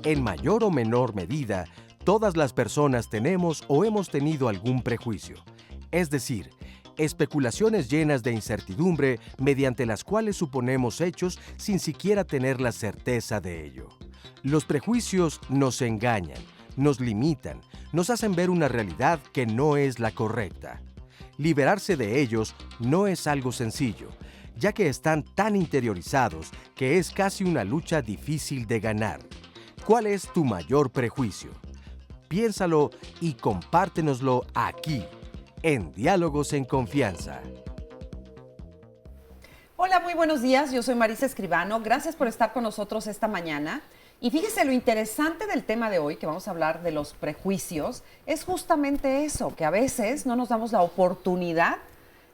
En mayor o menor medida, todas las personas tenemos o hemos tenido algún prejuicio, es decir, especulaciones llenas de incertidumbre mediante las cuales suponemos hechos sin siquiera tener la certeza de ello. Los prejuicios nos engañan, nos limitan, nos hacen ver una realidad que no es la correcta. Liberarse de ellos no es algo sencillo, ya que están tan interiorizados que es casi una lucha difícil de ganar. ¿Cuál es tu mayor prejuicio? Piénsalo y compártenoslo aquí, en Diálogos en Confianza. Hola, muy buenos días. Yo soy Marisa Escribano. Gracias por estar con nosotros esta mañana. Y fíjese, lo interesante del tema de hoy, que vamos a hablar de los prejuicios, es justamente eso, que a veces no nos damos la oportunidad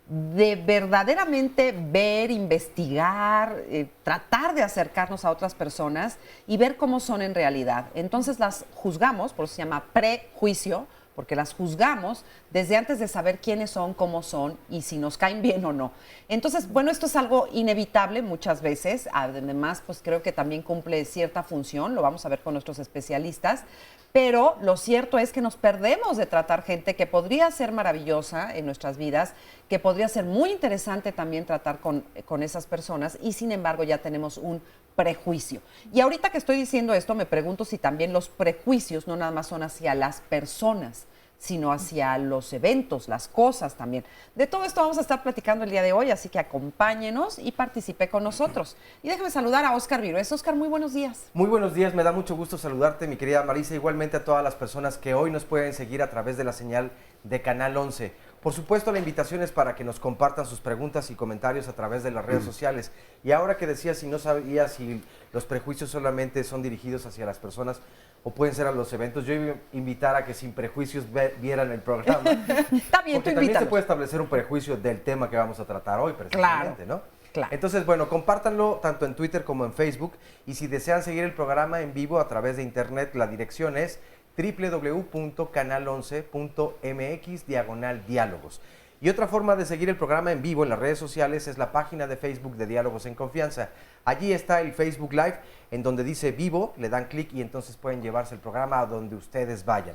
de verdaderamente ver, investigar, tratar de acercarnos a otras personas y ver cómo son en realidad. Entonces las juzgamos, por eso se llama prejuicio, porque las juzgamos desde antes de saber quiénes son, cómo son y si nos caen bien o no. Entonces, bueno, esto es algo inevitable muchas veces. Además, pues creo que también cumple cierta función, lo vamos a ver con nuestros especialistas. Pero lo cierto es que nos perdemos de tratar gente que podría ser maravillosa en nuestras vidas, que podría ser muy interesante también tratar con esas personas y sin embargo ya tenemos un prejuicio. Y ahorita que estoy diciendo esto me pregunto si también los prejuicios no nada más son hacia las personas, sino hacia los eventos, las cosas también. De todo esto vamos a estar platicando el día de hoy, así que acompáñenos y participe con nosotros. Y déjame saludar a Óscar Virués. Óscar, muy buenos días. Muy buenos días, me da mucho gusto saludarte, mi querida Marisa, igualmente a todas las personas que hoy nos pueden seguir a través de la señal de Canal 11. Por supuesto, la invitación es para que nos compartan sus preguntas y comentarios a través de las redes sociales. Y ahora que decías, si no sabías si los prejuicios solamente son dirigidos hacia las personas o pueden ser a los eventos, yo iba a invitar a que sin prejuicios vieran el programa. Está bien, porque también se puede establecer un prejuicio del tema que vamos a tratar hoy, precisamente, claro, ¿no? Claro. Entonces, bueno, compártanlo tanto en Twitter como en Facebook. Y si desean seguir el programa en vivo a través de internet, la dirección es www.canal11.mx/diálogos. Y otra forma de seguir el programa en vivo en las redes sociales es la página de Facebook de Diálogos en Confianza. Allí está el Facebook Live, en donde dice vivo, le dan clic y entonces pueden llevarse el programa a donde ustedes vayan.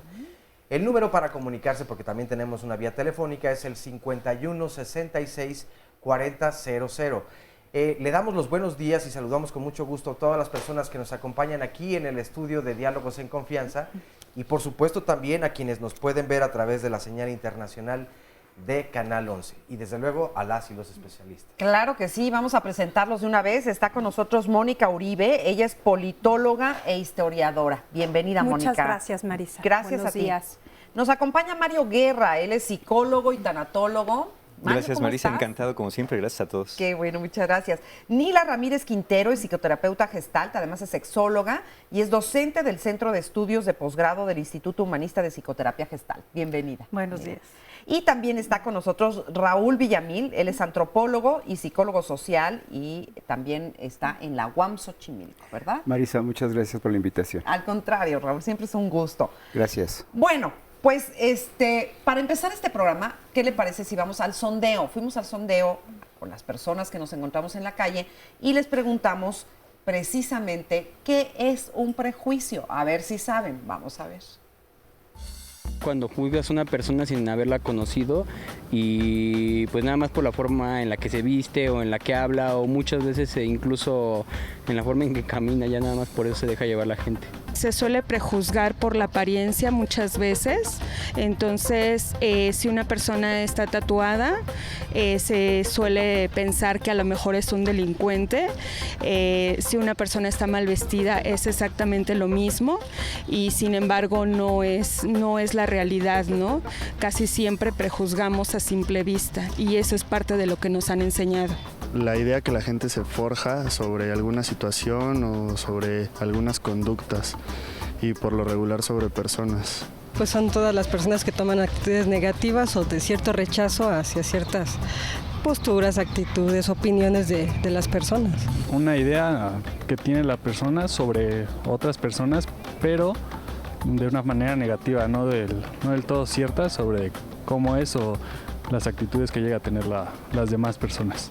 El número para comunicarse, porque también tenemos una vía telefónica, es el 51 66 40 00. Le damos los buenos días y saludamos con mucho gusto a todas las personas que nos acompañan aquí en el estudio de Diálogos en Confianza y por supuesto también a quienes nos pueden ver a través de la señal internacional de Canal 11 y desde luego a las y los especialistas. Claro que sí, vamos a presentarlos de una vez. Está con nosotros Mónica Uribe, ella es politóloga e historiadora. Bienvenida, Mónica. Muchas gracias, Marisa. Gracias Buenos a ti. días. Nos acompaña Mario Guerra, él es psicólogo y tanatólogo. Mario, gracias, Marisa, ¿estás? encantado como siempre, gracias a todos. Qué bueno, muchas gracias. Nila Ramírez Quintero es psicoterapeuta gestalt, además es sexóloga y es docente del Centro de Estudios de Posgrado del Instituto Humanista de Psicoterapia Gestalt. Bienvenida. Buenos días. Y también está con nosotros Raúl Villamil, él es antropólogo y psicólogo social y también está en la UAM Xochimilco, ¿verdad? Marisa, muchas gracias por la invitación. Al contrario, Raúl, siempre es un gusto. Gracias. Bueno, pues para empezar este programa, ¿qué le parece si vamos al sondeo? Fuimos al sondeo con las personas que nos encontramos en la calle y les preguntamos precisamente qué es un prejuicio. A ver si saben, vamos a ver. Cuando juzgas a una persona sin haberla conocido y pues nada más por la forma en la que se viste o en la que habla o muchas veces incluso en la forma en que camina, ya nada más por eso se deja llevar la gente. Se suele prejuzgar por la apariencia muchas veces, entonces si una persona está tatuada, se suele pensar que a lo mejor es un delincuente, si una persona está mal vestida es exactamente lo mismo y sin embargo no es la realidad, ¿no? Casi siempre prejuzgamos a simple vista y eso es parte de lo que nos han enseñado. la idea que la gente se forja sobre alguna situación o sobre algunas conductas y por lo regular sobre personas. Pues son todas las personas que toman actitudes negativas o de cierto rechazo hacia ciertas posturas, actitudes, opiniones de las personas. Una idea que tiene la persona sobre otras personas, pero de una manera negativa, no del todo cierta sobre cómo es o las actitudes que llega a tener las demás personas.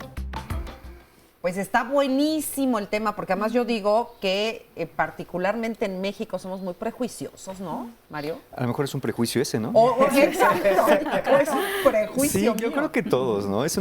Pues está buenísimo el tema, porque además yo digo que particularmente en México somos muy prejuiciosos, ¿no, Mario? A lo mejor es un prejuicio ese, ¿no? Exacto, es un prejuicio. Sí, yo creo que todos, ¿no? Es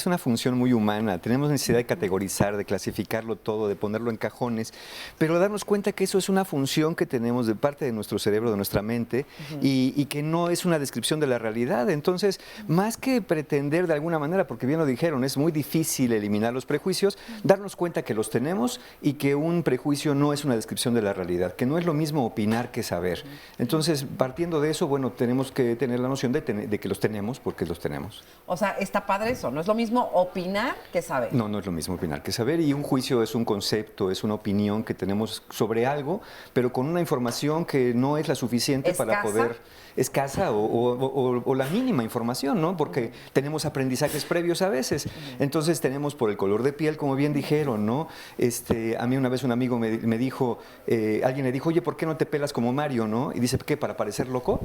una función muy humana. Tenemos necesidad de categorizar, de clasificarlo todo, de ponerlo en cajones, pero darnos cuenta que eso es una función que tenemos de parte de nuestro cerebro, de nuestra mente, y que no es una descripción de la realidad. Entonces, más que pretender de alguna manera, porque bien lo dijeron, es muy difícil eliminar los prejuicios, darnos cuenta que los tenemos y que un prejuicio no es una descripción de la realidad, que no es lo mismo opinar que saber. Entonces, partiendo de eso, bueno, tenemos que tener la noción de que los tenemos porque los tenemos. O sea, está padre eso, no es lo mismo opinar que saber. No, no es lo mismo opinar que saber, y un juicio es un concepto, es una opinión que tenemos sobre algo, pero con una información que no es la suficiente para poder... escasa o la mínima información, ¿no? Porque tenemos aprendizajes previos a veces. Entonces tenemos por el color de piel, como bien dijeron, ¿no? A mí una vez un amigo me dijo, alguien le dijo, oye, ¿por qué no te pelas como Mario, no? Y dice, ¿qué? ¿Para parecer loco?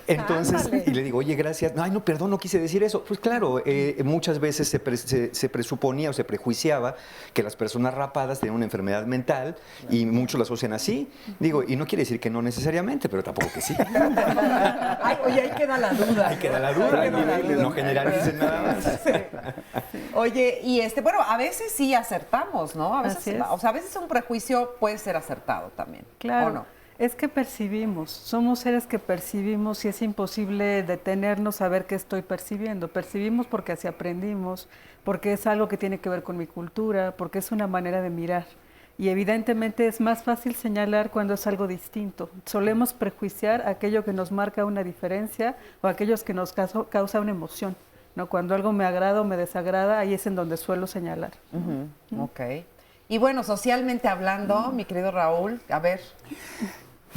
Entonces, y le digo, oye, gracias. No, ay, no, perdón, no quise decir eso. Pues claro, muchas veces se presuponía o se prejuiciaba que las personas rapadas tenían una enfermedad mental y muchos la asocian así. Digo, y no quiere decir que no necesariamente, pero tampoco que sí. Ay, oye, ahí queda la duda. Ahí queda la duda, no generalicen nada más. Sí. Oye, y bueno, a veces sí acertamos, ¿no? A veces, o sea, a veces un prejuicio puede ser acertado también. Claro. ¿O no? Es que percibimos, somos seres que percibimos y es imposible detenernos a ver qué estoy percibiendo. Percibimos porque así aprendimos, porque es algo que tiene que ver con mi cultura, porque es una manera de mirar. Y evidentemente es más fácil señalar cuando es algo distinto. Solemos prejuiciar aquello que nos marca una diferencia o aquellos que nos causa una emoción, ¿no? Cuando algo me agrada o me desagrada, ahí es en donde suelo señalar. Ok. Y bueno, socialmente hablando, mi querido Raúl, a ver.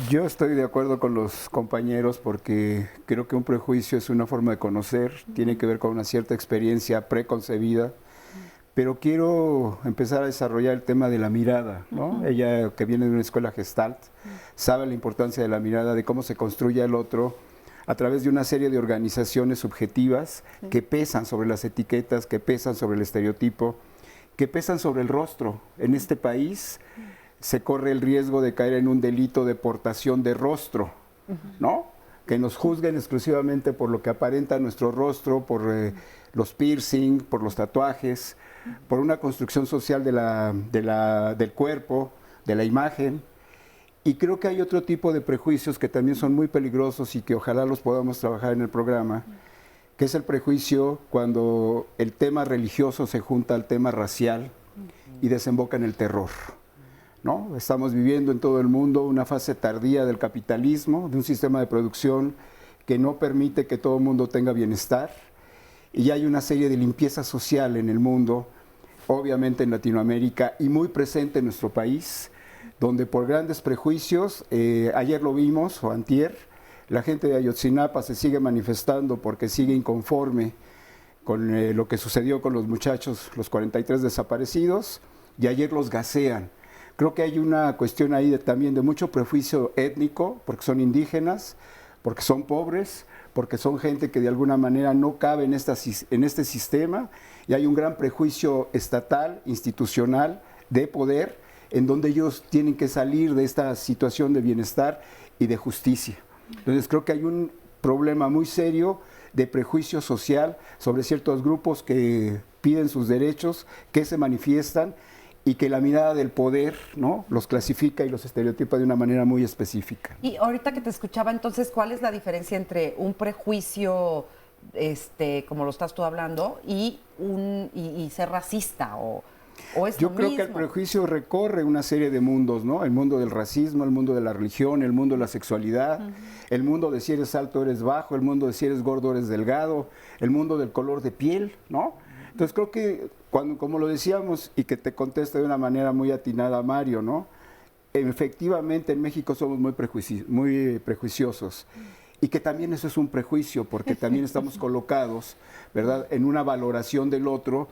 Yo estoy de acuerdo con los compañeros porque creo que un prejuicio es una forma de conocer, tiene que ver con una cierta experiencia preconcebida. Pero quiero empezar a desarrollar el tema de la mirada, ¿no? Ella, que viene de una escuela Gestalt, sabe la importancia de la mirada, de cómo se construye el otro a través de una serie de organizaciones subjetivas que pesan sobre las etiquetas, que pesan sobre el estereotipo, que pesan sobre el rostro. En este país se corre el riesgo de caer en un delito de portación de rostro, ¿no? Que nos juzguen exclusivamente por lo que aparenta nuestro rostro, por los piercing, por los tatuajes, por una construcción social del cuerpo, de la imagen. Y creo que hay otro tipo de prejuicios que también son muy peligrosos y que ojalá los podamos trabajar en el programa, que es el prejuicio cuando el tema religioso se junta al tema racial y desemboca en el terror, ¿no? Estamos viviendo en todo el mundo una fase tardía del capitalismo, de un sistema de producción que no permite que todo el mundo tenga bienestar. Y hay una serie de limpieza social en el mundo, obviamente en Latinoamérica y muy presente en nuestro país, donde por grandes prejuicios, ayer lo vimos, o antier, la gente de Ayotzinapa se sigue manifestando porque sigue inconforme con lo que sucedió con los muchachos, los 43 desaparecidos, y ayer los gasean. Creo que hay una cuestión ahí también de mucho prejuicio étnico, porque son indígenas, porque son pobres, porque son gente que de alguna manera no cabe en este sistema, y hay un gran prejuicio estatal, institucional, de poder, en donde ellos tienen que salir de esta situación de bienestar y de justicia. Entonces creo que hay un problema muy serio de prejuicio social sobre ciertos grupos que piden sus derechos, que se manifiestan, y que la mirada del poder, ¿no?, los clasifica y los estereotipa de una manera muy específica. Y ahorita que te escuchaba, entonces, ¿cuál es la diferencia entre un prejuicio, como lo estás tú hablando, y ser racista? ¿O es Yo creo que el prejuicio recorre una serie de mundos, ¿no? El mundo del racismo, el mundo de la religión, el mundo de la sexualidad, el mundo de si eres alto eres bajo, el mundo de si eres gordo eres delgado, el mundo del color de piel, ¿no? Entonces creo que como lo decíamos y que te contesta de una manera muy atinada Mario, ¿no? Efectivamente en México somos muy prejuiciosos y que también eso es un prejuicio porque también estamos colocados, ¿verdad?, en una valoración del otro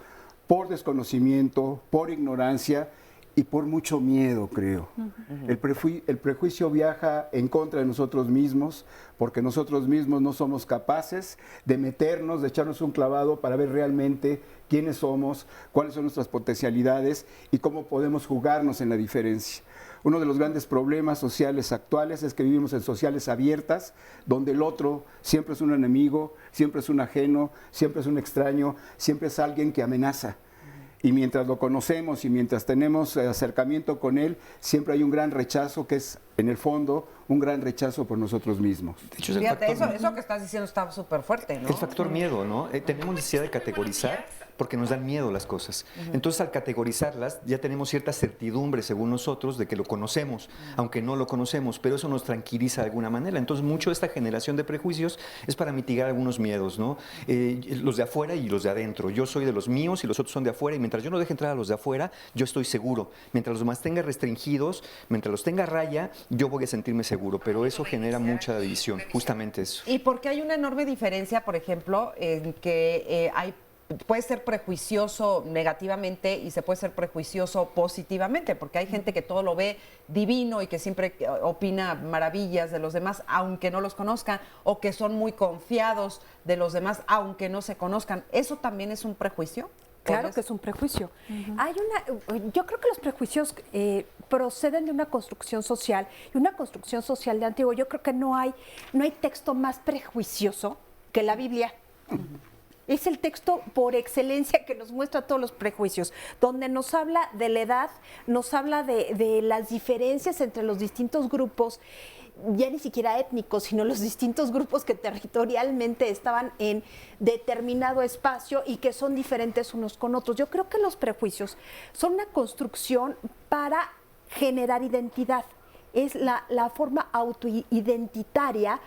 por desconocimiento, por ignorancia y por mucho miedo, creo. El prejuicio viaja en contra de nosotros mismos porque nosotros mismos no somos capaces de meternos, de echarnos un clavado para ver realmente quiénes somos, cuáles son nuestras potencialidades y cómo podemos jugarnos en la diferencia. Uno de los grandes problemas sociales actuales es que vivimos en sociales abiertas, donde el otro siempre es un enemigo, siempre es un ajeno, siempre es un extraño, siempre es alguien que amenaza. Y mientras lo conocemos y mientras tenemos acercamiento con él, siempre hay un gran rechazo que es, en el fondo, un gran rechazo por nosotros mismos. De hecho, Fíjate, eso que estás diciendo está súper fuerte, ¿no? El factor miedo, ¿no? Tenemos necesidad de categorizar porque nos dan miedo las cosas. Entonces, al categorizarlas, ya tenemos cierta certidumbre, según nosotros, de que lo conocemos, aunque no lo conocemos, pero eso nos tranquiliza de alguna manera. Entonces, mucho de esta generación de prejuicios es para mitigar algunos miedos, ¿no? Los de afuera y los de adentro. Yo soy de los míos y los otros son de afuera, y mientras yo no deje entrar a los de afuera, yo estoy seguro. Mientras los demás tenga restringidos, mientras los tenga a raya, yo voy a sentirme seguro, pero eso genera mucha división, justamente eso. Y porque hay una enorme diferencia, por ejemplo, en que puede ser prejuicioso negativamente y se puede ser prejuicioso positivamente, porque hay gente que todo lo ve divino y que siempre opina maravillas de los demás, aunque no los conozcan, o que son muy confiados de los demás, aunque no se conozcan. ¿Eso también es un prejuicio? Claro que es un prejuicio. Yo creo que los prejuicios proceden de una construcción social, y una construcción social de antiguo. Yo creo que no hay texto más prejuicioso que la Biblia. Es el texto por excelencia que nos muestra todos los prejuicios, donde nos habla de la edad, nos habla de las diferencias entre los distintos grupos, ya ni siquiera étnicos, sino los distintos grupos que territorialmente estaban en determinado espacio y que son diferentes unos con otros. Yo creo que los prejuicios son una construcción para generar identidad. Es la forma autoidentitaria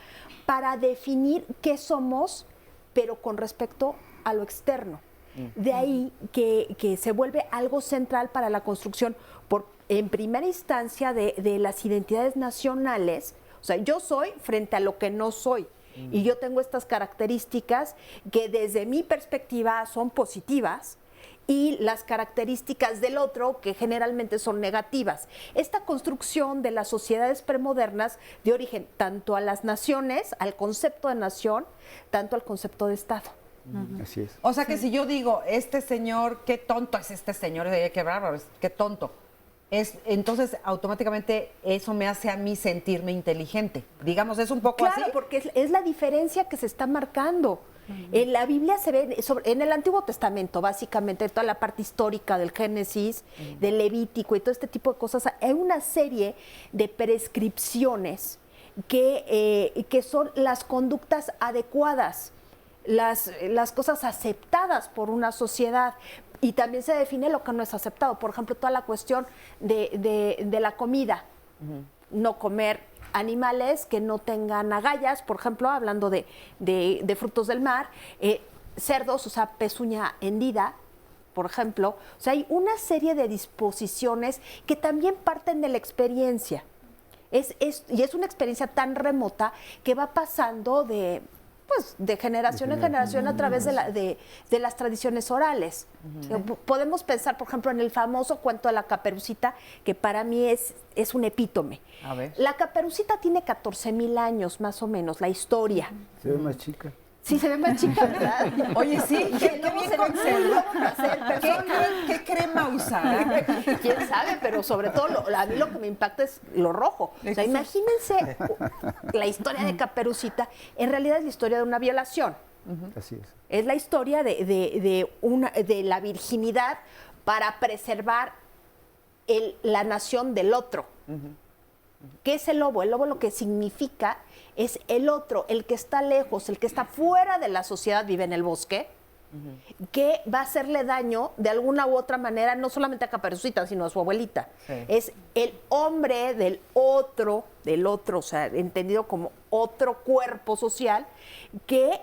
para definir qué somos, pero con respecto a lo externo. De ahí que se vuelve algo central para la construcción, en primera instancia, de las identidades nacionales. O sea, yo soy frente a lo que no soy. Y yo tengo estas características que desde mi perspectiva son positivas, y las características del otro que generalmente son negativas. Esta construcción de las sociedades premodernas dio origen tanto a las naciones, al concepto de nación, tanto al concepto de Estado. Así es. O sea que si yo digo, este señor, qué tonto es este señor, qué bárbaro, qué tonto, entonces automáticamente eso me hace a mí sentirme inteligente. Digamos, es un poco así. Claro, porque es la diferencia que se está marcando. En la Biblia se ve, en el Antiguo Testamento, básicamente, toda la parte histórica del Génesis, del Levítico y todo este tipo de cosas, hay una serie de prescripciones que son las conductas adecuadas, las cosas aceptadas por una sociedad. Y también se define lo que no es aceptado. Por ejemplo, toda la cuestión de la comida. No comer animales que no tengan agallas, por ejemplo, hablando de frutos del mar, cerdos, o sea, pezuña hendida, por ejemplo. O sea, hay una serie de disposiciones que también parten de la experiencia. Y es una experiencia tan remota que va pasando de generación en generación a través de las tradiciones orales. Podemos pensar, por ejemplo, en el famoso cuento de la Caperucita, que para mí es un epítome. A ver. La Caperucita tiene 14,000 años, más o menos, la historia. Se ve más chica. Sí, se ve más chica, ¿verdad? Oye, sí, ¿qué crema usar? ¿Quién sabe? Pero sobre todo, a mí lo que me impacta es lo rojo. O sea, imagínense la historia de Caperucita. En realidad es la historia de una violación. Así es. Es la historia de la virginidad para preservar la nación del otro. ¿Qué es el lobo? El lobo lo que significa es el otro, el que está lejos, el que está fuera de la sociedad, vive en el bosque, que va a hacerle daño de alguna u otra manera, no solamente a Caperucita, sino a su abuelita. Sí. Es el hombre del otro, o sea, entendido como otro cuerpo social, que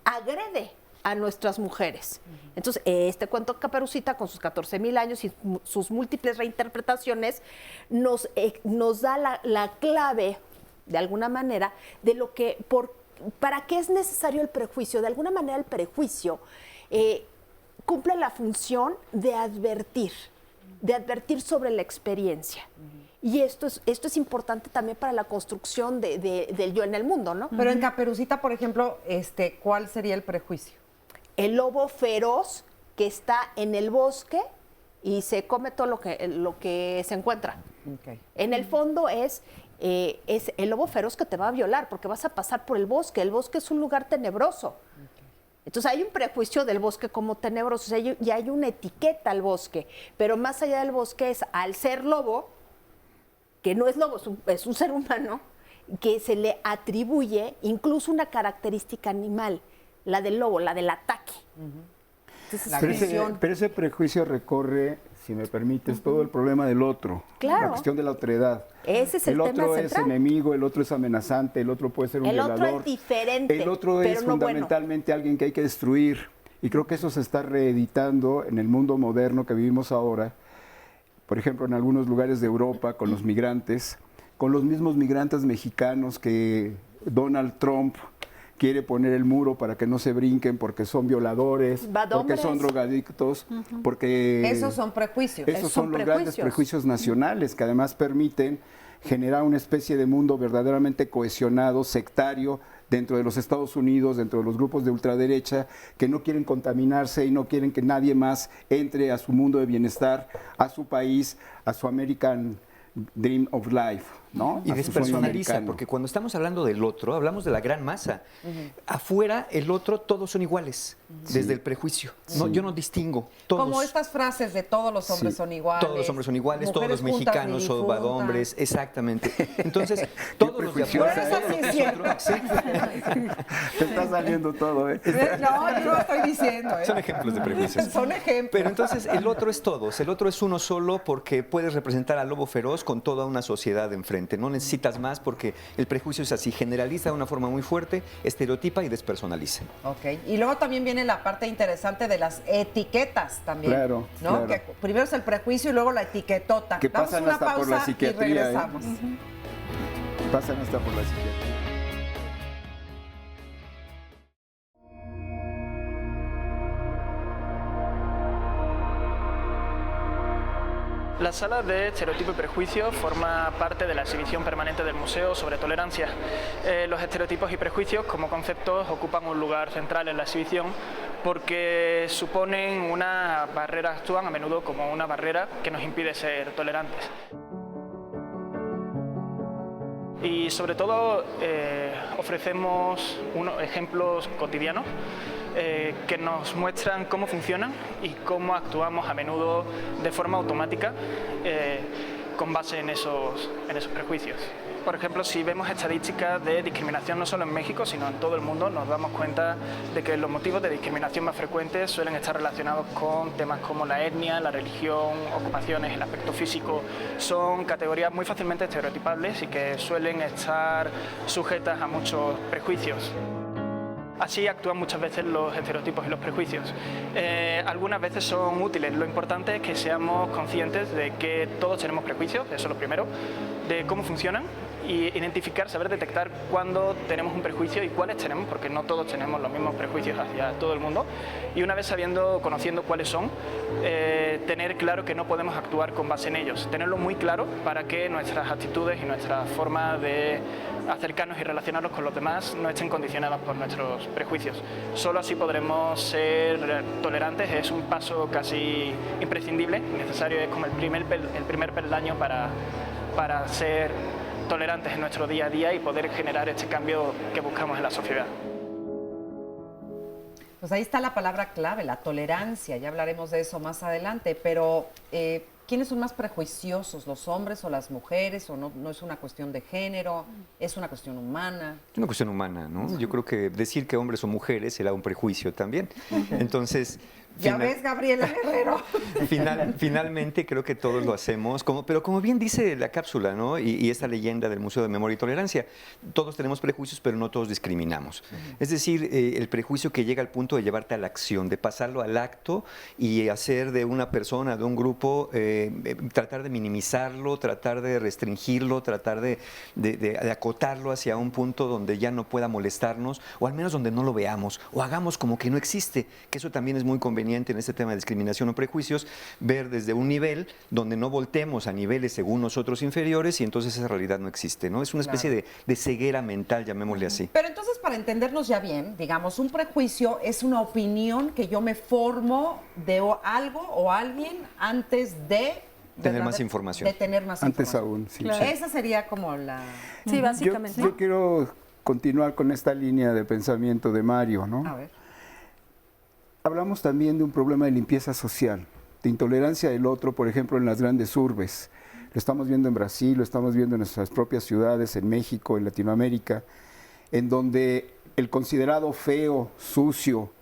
agrede a nuestras mujeres. Entonces, este cuento Caperucita, con sus 14,000 años y sus múltiples reinterpretaciones, nos da la clave, de alguna manera, de lo que, para qué es necesario el prejuicio. De alguna manera, el prejuicio cumple la función de advertir sobre la experiencia. Y esto es importante también para la construcción del yo en el mundo, ¿no? Pero en Caperucita, por ejemplo, ¿cuál sería el prejuicio? El lobo feroz que está en el bosque y se come todo lo que se encuentra. Okay. En el fondo es el lobo feroz que te va a violar porque vas a pasar por el bosque. El bosque es un lugar tenebroso. Okay. Entonces hay un prejuicio del bosque como tenebroso, o sea, y hay una etiqueta al bosque. Pero más allá del bosque es, al ser lobo, que no es lobo, es un ser humano, que se le atribuye incluso una característica animal, la del lobo, la del ataque. Entonces, pero ese prejuicio recorre, si me permites, todo el problema del otro, claro. La cuestión de la otredad. Ese es el tema otro central. Es enemigo, el otro es amenazante, el otro puede ser un violador. El otro es diferente, el otro pero es no fundamentalmente alguien que hay que destruir. Y creo que eso se está reeditando en el mundo moderno que vivimos ahora. Por ejemplo, en algunos lugares de Europa, con los migrantes, con los mismos migrantes mexicanos que Donald Trump quiere poner el muro para que no se brinquen porque son violadores, porque son drogadictos, porque... Esos son prejuicios. Esos son los grandes prejuicios nacionales que además permiten generar una especie de mundo verdaderamente cohesionado, sectario, dentro de los Estados Unidos, dentro de los grupos de ultraderecha, que no quieren contaminarse y no quieren que nadie más entre a su mundo de bienestar, a su país, a su American Dream of Life, ¿no? Y despersonaliza, porque cuando estamos hablando del otro, hablamos de la gran masa. Afuera, el otro, todos son iguales, desde el prejuicio. No, yo no distingo. Todos. Como estas frases de todos los hombres son iguales. Todos los hombres son iguales, todos los mexicanos son hombres, exactamente. Entonces, todos los de afuera, te está saliendo todo, ¿eh? No, yo no estoy diciendo, ¿eh? Son ejemplos de prejuicios. Son ejemplos. Pero entonces, el otro es todos. El otro es uno solo porque puedes representar al lobo feroz con toda una sociedad enfrente. No necesitas más porque el prejuicio es así, generaliza de una forma muy fuerte, estereotipa y despersonaliza. Ok, y luego también viene la parte interesante de las etiquetas también. Claro, ¿no? claro. Que primero es el prejuicio y luego la etiquetota. Que Damos pasan una hasta pausa por la psiquiatría. Y regresamos. Pasan hasta por la psiquiatría. La sala de estereotipo y prejuicio forma parte de la exhibición permanente del museo sobre tolerancia. Los estereotipos y prejuicios como conceptos ocupan un lugar central en la exhibición porque suponen una barrera, actúan a menudo como una barrera que nos impide ser tolerantes. Y sobre todo ofrecemos unos ejemplos cotidianos que nos muestran cómo funcionan y cómo actuamos a menudo de forma automática con base en esos prejuicios. Por ejemplo, si vemos estadísticas de discriminación no solo en México, sino en todo el mundo, nos damos cuenta de que los motivos de discriminación más frecuentes suelen estar relacionados con temas como la etnia, la religión, ocupaciones, el aspecto físico. Son categorías muy fácilmente estereotipables y que suelen estar sujetas a muchos prejuicios. Así actúan muchas veces los estereotipos y los prejuicios. Algunas veces son útiles. Lo importante es que seamos conscientes de que todos tenemos prejuicios, eso es lo primero, de cómo funcionan y identificar, saber detectar cuándo tenemos un prejuicio y cuáles tenemos, porque no todos tenemos los mismos prejuicios hacia todo el mundo. Y una vez conociendo cuáles son, tener claro que no podemos actuar con base en ellos. Tenerlo muy claro para que nuestras actitudes y nuestra forma de acercarnos y relacionarnos con los demás no estén condicionadas por nuestros prejuicios. Solo así podremos ser tolerantes. Es un paso casi imprescindible, necesario, es como el primer peldaño para ser tolerantes en nuestro día a día y poder generar este cambio que buscamos en la sociedad. Pues ahí está la palabra clave, la tolerancia. Ya hablaremos de eso más adelante, pero ¿quiénes son más prejuiciosos, los hombres o las mujeres? ¿O no es una cuestión de género? ¿Es una cuestión humana? Es una cuestión humana, ¿no? Yo creo que decir que hombres o mujeres será un prejuicio también. Entonces, Ya ves, Gabriela Guerrero. Finalmente creo que todos lo hacemos, pero como bien dice la cápsula, ¿no? Y esta leyenda del Museo de Memoria y Tolerancia, todos tenemos prejuicios, pero no todos discriminamos. Es decir, el prejuicio que llega al punto de llevarte a la acción, de pasarlo al acto y hacer de una persona, de un grupo, tratar de minimizarlo, tratar de restringirlo, tratar de acotarlo hacia un punto donde ya no pueda molestarnos, o al menos donde no lo veamos, o hagamos como que no existe, que eso también es muy conveniente en este tema de discriminación o prejuicios, ver desde un nivel donde no voltemos a niveles según nosotros inferiores y entonces esa realidad no existe, ¿no? Es una especie de ceguera mental, llamémosle así. Pero entonces, para entendernos ya bien, digamos, un prejuicio es una opinión que yo me formo de algo o alguien antes de tener más información. De tener más antes información. aún, sí. Claro. Esa sería como la... Sí, básicamente. Yo quiero continuar con esta línea de pensamiento de Mario, ¿no? A ver. Hablamos también de un problema de limpieza social, de intolerancia del otro, por ejemplo, en las grandes urbes. Lo estamos viendo en Brasil, lo estamos viendo en nuestras propias ciudades, en México, en Latinoamérica, en donde el considerado feo, sucio,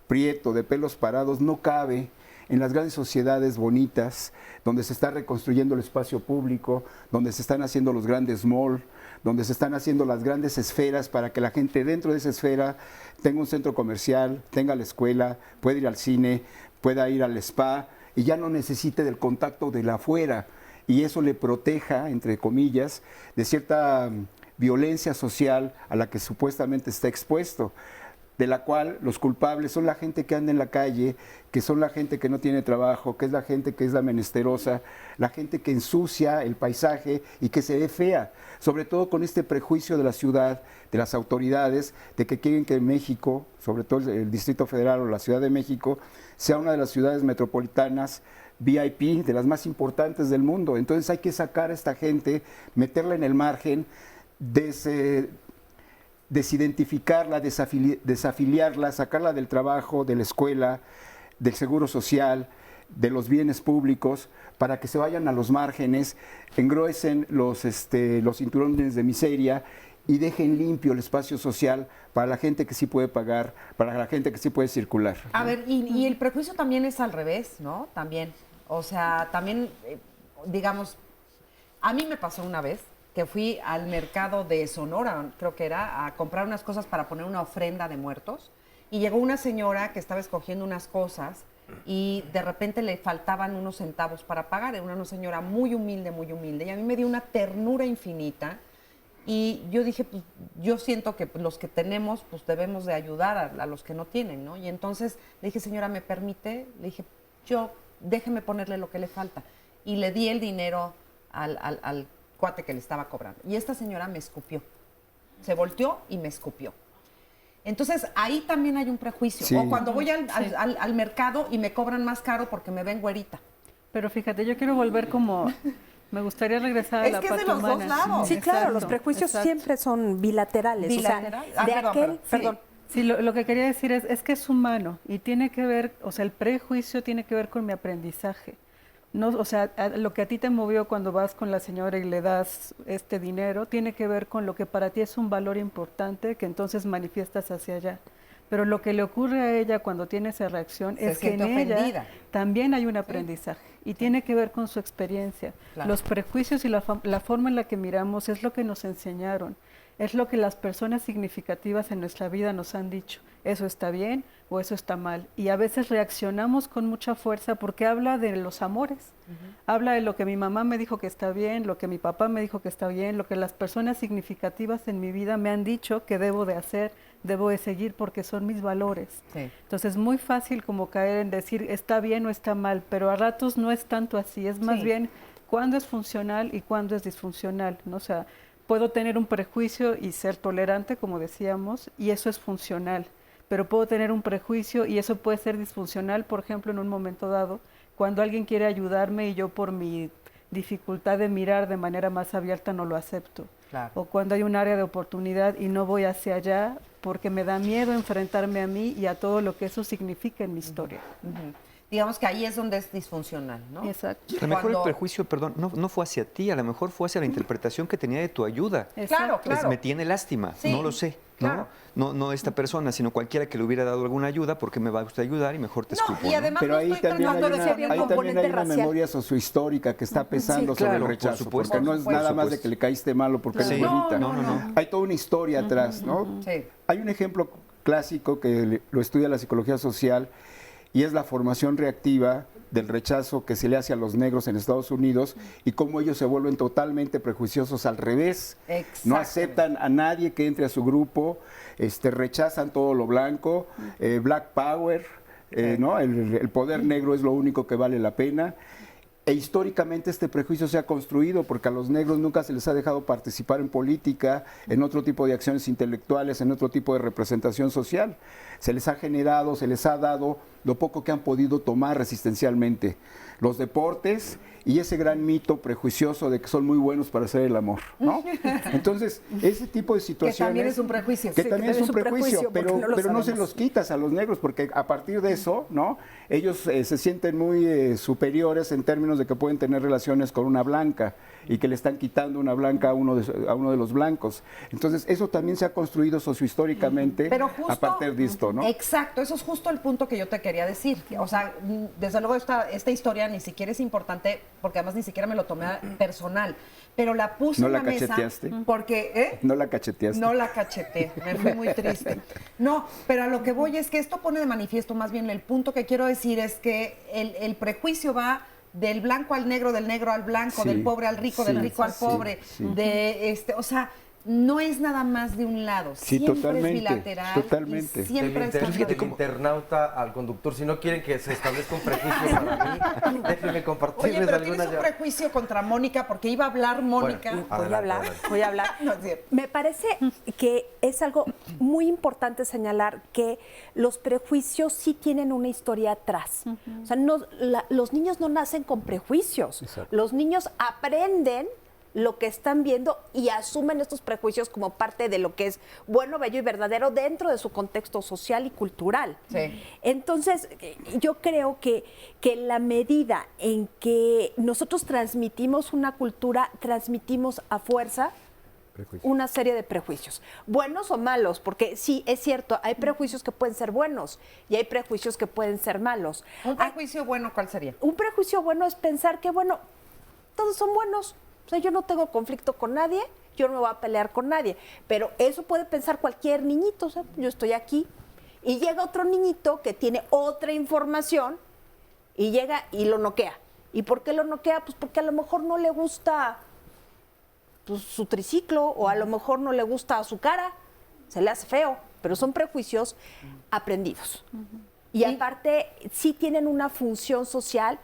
prieto, de pelos parados, no cabe en las grandes sociedades bonitas, donde se está reconstruyendo el espacio público, donde se están haciendo los grandes malls, donde se están haciendo las grandes esferas para que la gente dentro de esa esfera tenga un centro comercial, tenga la escuela, pueda ir al cine, pueda ir al spa y ya no necesite del contacto de la afuera. Y eso le proteja, entre comillas, de cierta violencia social a la que supuestamente está expuesto, de la cual los culpables son la gente que anda en la calle, que son la gente que no tiene trabajo, que es la gente que es la menesterosa, la gente que ensucia el paisaje y que se ve fea, sobre todo con este prejuicio de la ciudad, de las autoridades, de que quieren que México, sobre todo el Distrito Federal o la Ciudad de México, sea una de las ciudades metropolitanas VIP, de las más importantes del mundo. Entonces hay que sacar a esta gente, meterla en el margen, desidentificarla, desafiliarla, sacarla del trabajo, de la escuela, del seguro social, de los bienes públicos, para que se vayan a los márgenes, engruesen los cinturones de miseria y dejen limpio el espacio social para la gente que sí puede pagar, para la gente que sí puede circular. A ver, y el prejuicio también es al revés, ¿no? También, o sea, también, digamos, a mí me pasó una vez que fui al mercado de Sonora, creo que era, a comprar unas cosas para poner una ofrenda de muertos. Y llegó una señora que estaba escogiendo unas cosas y de repente le faltaban unos centavos para pagar. Era una señora muy humilde, muy humilde. Y a mí me dio una ternura infinita. Y yo dije, pues yo siento que los que tenemos, pues debemos de ayudar a los que no tienen, ¿no? Y entonces le dije, señora, ¿me permite? Le dije, déjeme ponerle lo que le falta. Y le di el dinero al cuate que le estaba cobrando. Y esta señora me escupió. Se volteó y me escupió. Entonces, ahí también hay un prejuicio. Sí. O cuando voy al mercado y me cobran más caro porque me ven güerita. Pero fíjate, yo quiero volver como... Me gustaría regresar a la parte humana. Es que es de los dos lados. Sí, claro, los prejuicios siempre son bilaterales. Perdón. Sí, lo que quería decir es que es humano y tiene que ver, o sea, el prejuicio tiene que ver con mi aprendizaje. No, o sea, lo que a ti te movió cuando vas con la señora y le das este dinero tiene que ver con lo que para ti es un valor importante que entonces manifiestas hacia allá. Pero lo que le ocurre a ella cuando tiene esa reacción es que en ella también hay un aprendizaje y tiene que ver con su experiencia. Claro. Los prejuicios y la forma en la que miramos es lo que nos enseñaron, es lo que las personas significativas en nuestra vida nos han dicho. Eso está bien o eso está mal. Y a veces reaccionamos con mucha fuerza porque habla de los amores. Habla de lo que mi mamá me dijo que está bien, lo que mi papá me dijo que está bien, lo que las personas significativas en mi vida me han dicho que debo de hacer, debo de seguir porque son mis valores. Sí. Entonces es muy fácil como caer en decir está bien o está mal, pero a ratos no es tanto así, es más bien cuándo es funcional y cuándo es disfuncional, ¿no? O sea, puedo tener un prejuicio y ser tolerante, como decíamos, y eso es funcional. Pero puedo tener un prejuicio y eso puede ser disfuncional, por ejemplo, en un momento dado, cuando alguien quiere ayudarme y yo por mi dificultad de mirar de manera más abierta no lo acepto. Claro. O cuando hay un área de oportunidad y no voy hacia allá porque me da miedo enfrentarme a mí y a todo lo que eso significa en mi historia. digamos que ahí es donde es disfuncional, ¿no? Exacto. A lo mejor el prejuicio, perdón, no fue hacia ti, a lo mejor fue hacia la interpretación que tenía de tu ayuda. Claro, claro. Me tiene lástima, Sí, no lo sé. claro. No esta persona, sino cualquiera que le hubiera dado alguna ayuda, porque me va a usted ayudar y mejor te escupo. Y además Pero ahí también hay una racial. memoria sociohistórica que está pesando Sí, claro, sobre el por rechazo, supuesto. porque no es Por nada más de supuesto. que le caíste mal o porque eres bonita. No. Hay toda una historia atrás, ¿no? Sí. Hay un ejemplo clásico que lo estudia la psicología social y es la formación reactiva del rechazo que se le hace a los negros en Estados Unidos y cómo ellos se vuelven totalmente prejuiciosos al revés. No aceptan a nadie que entre a su grupo, rechazan todo lo blanco, Black Power, ¿no? El poder negro es lo único que vale la pena. E históricamente este prejuicio se ha construido porque a los negros nunca se les ha dejado participar en política, en otro tipo de acciones intelectuales, en otro tipo de representación social. Se les ha generado, se les ha dado lo poco que han podido tomar resistencialmente. Los deportes y ese gran mito prejuicioso de que son muy buenos para hacer el amor, ¿no? Entonces, ese tipo de situaciones... Que también es un prejuicio. Que también es un prejuicio, pero no se sabemos. los quitas a los negros, porque a partir de eso, ¿no? Ellos se sienten muy superiores en términos de que pueden tener relaciones con una blanca y que le están quitando una blanca a uno de los blancos. Entonces, eso también se ha construido sociohistóricamente a partir de esto, ¿no? Exacto, eso es justo el punto que yo te quería decir. O sea, desde luego esta historia ni siquiera es importante, porque además ni siquiera me lo tomé personal, pero la puse ¿No en la la mesa cacheteaste? porque... No la cacheteaste. No la cacheteé, me fui muy triste. No, pero a lo que voy es que esto pone de manifiesto, más bien el punto que quiero decir es que el prejuicio va del blanco al negro, del negro al blanco, Sí, del pobre al rico, del rico al pobre, o sea, no es nada más de un lado, Sí, siempre totalmente, es bilateral. totalmente. Y siempre Del internauta al conductor, si no quieren que se establezca un prejuicio para mí, déjenme compartirles Oye, pero algunas. tienes un prejuicio contra Mónica porque iba a hablar Mónica. Bueno, Voy a hablar. No es cierto. Me parece que es algo muy importante señalar que los prejuicios sí tienen una historia atrás. O sea, los niños no nacen con prejuicios. Exacto. Los niños aprenden lo que están viendo y asumen estos prejuicios como parte de lo que es bueno, bello y verdadero dentro de su contexto social y cultural. Sí. Entonces, yo creo que en la medida en que nosotros transmitimos una cultura, transmitimos a fuerza una serie de prejuicios, buenos o malos, porque sí, es cierto, hay prejuicios que pueden ser buenos y hay prejuicios que pueden ser malos. ¿Un prejuicio bueno cuál sería? Un prejuicio bueno es pensar que, bueno, todos son buenos. O sea, yo no tengo conflicto con nadie, yo no me voy a pelear con nadie. Pero eso puede pensar cualquier niñito. O sea, yo estoy aquí y llega otro niñito que tiene otra información y llega y lo noquea. ¿Y por qué lo noquea? Pues porque a lo mejor no le gusta su triciclo o a lo mejor no le gusta su cara, se le hace feo, pero son prejuicios aprendidos. Y aparte, sí tienen una función social